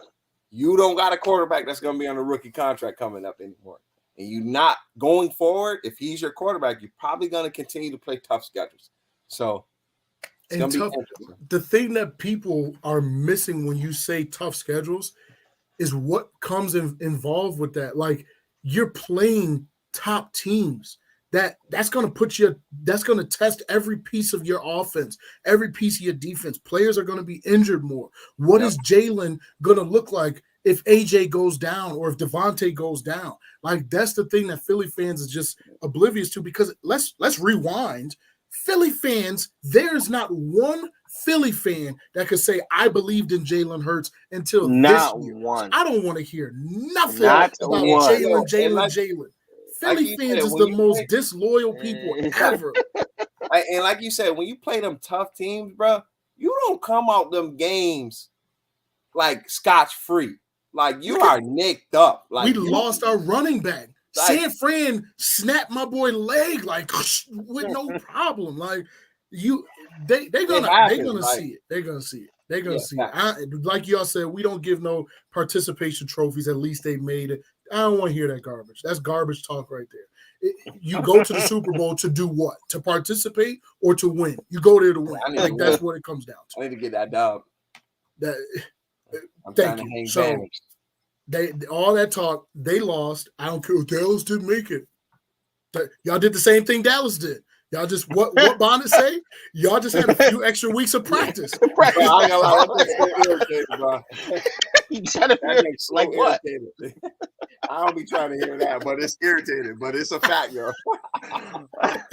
You don't got a quarterback that's going to be on a rookie contract coming up anymore. And you're not going forward. If he's your quarterback, you're probably going to continue to play tough schedules. So it's going to be interesting. The thing that people are missing when you say tough schedules is what comes involved with that. Like, you're playing top teams. That's going to that's going to test every piece of your offense, every piece of your defense. Players are going to be injured more. What is Jalen going to look like if AJ goes down or if Devontae goes down? Like, that's the thing that Philly fans is just oblivious to, because let's rewind. Philly fans, there's not one Philly fan that could say, I believed in Jalen Hurts until not this year. One. I don't want to hear nothing about Jalen. Philly fans is the most disloyal people ever. And like you said, when you play them tough teams, bro, you don't come out them games like scotch-free. Like, you are nicked up. Like, we lost our running back. Like, San Fran snapped my boy leg like with no problem. Like, they're gonna see it. They're gonna see it. They're gonna see it. Like y'all said, we don't give no participation trophies. At least they made it. I don't want to hear that garbage. That's garbage talk right there. You go to the Super Bowl to do what? To participate or to win? You go there to win. Like, that's what it comes down to. I need to get that dub. Thank you. So, They all that talk, they lost. I don't care. Dallas didn't make it. Y'all did the same thing Dallas did. Y'all just what Bonnet say? Y'all just had a few extra weeks of practice. Bro, I ain't gonna lie, that gets so irritated, bro. You trying to That gets so like what? irritated. I don't be trying to hear that, but it's irritating. But it's a fact, yo. I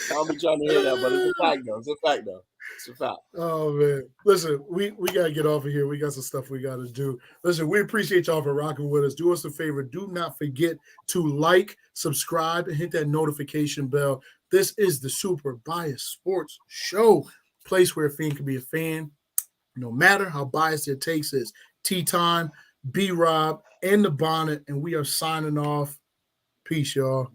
don't be trying to hear that, but it's a fact, though. It's a fact, though. It's a fact. Oh man, listen, we gotta get off of here. We got some stuff we gotta do. Listen, we appreciate y'all for rocking with us. Do us a favor. Do not forget to like, subscribe, and hit that notification bell. This is the Super Biased Sports Show, place where a fan can be a fan, no matter how biased their takes is. Tea Time, B-Rob, and the Bonnet, and we are signing off. Peace, y'all.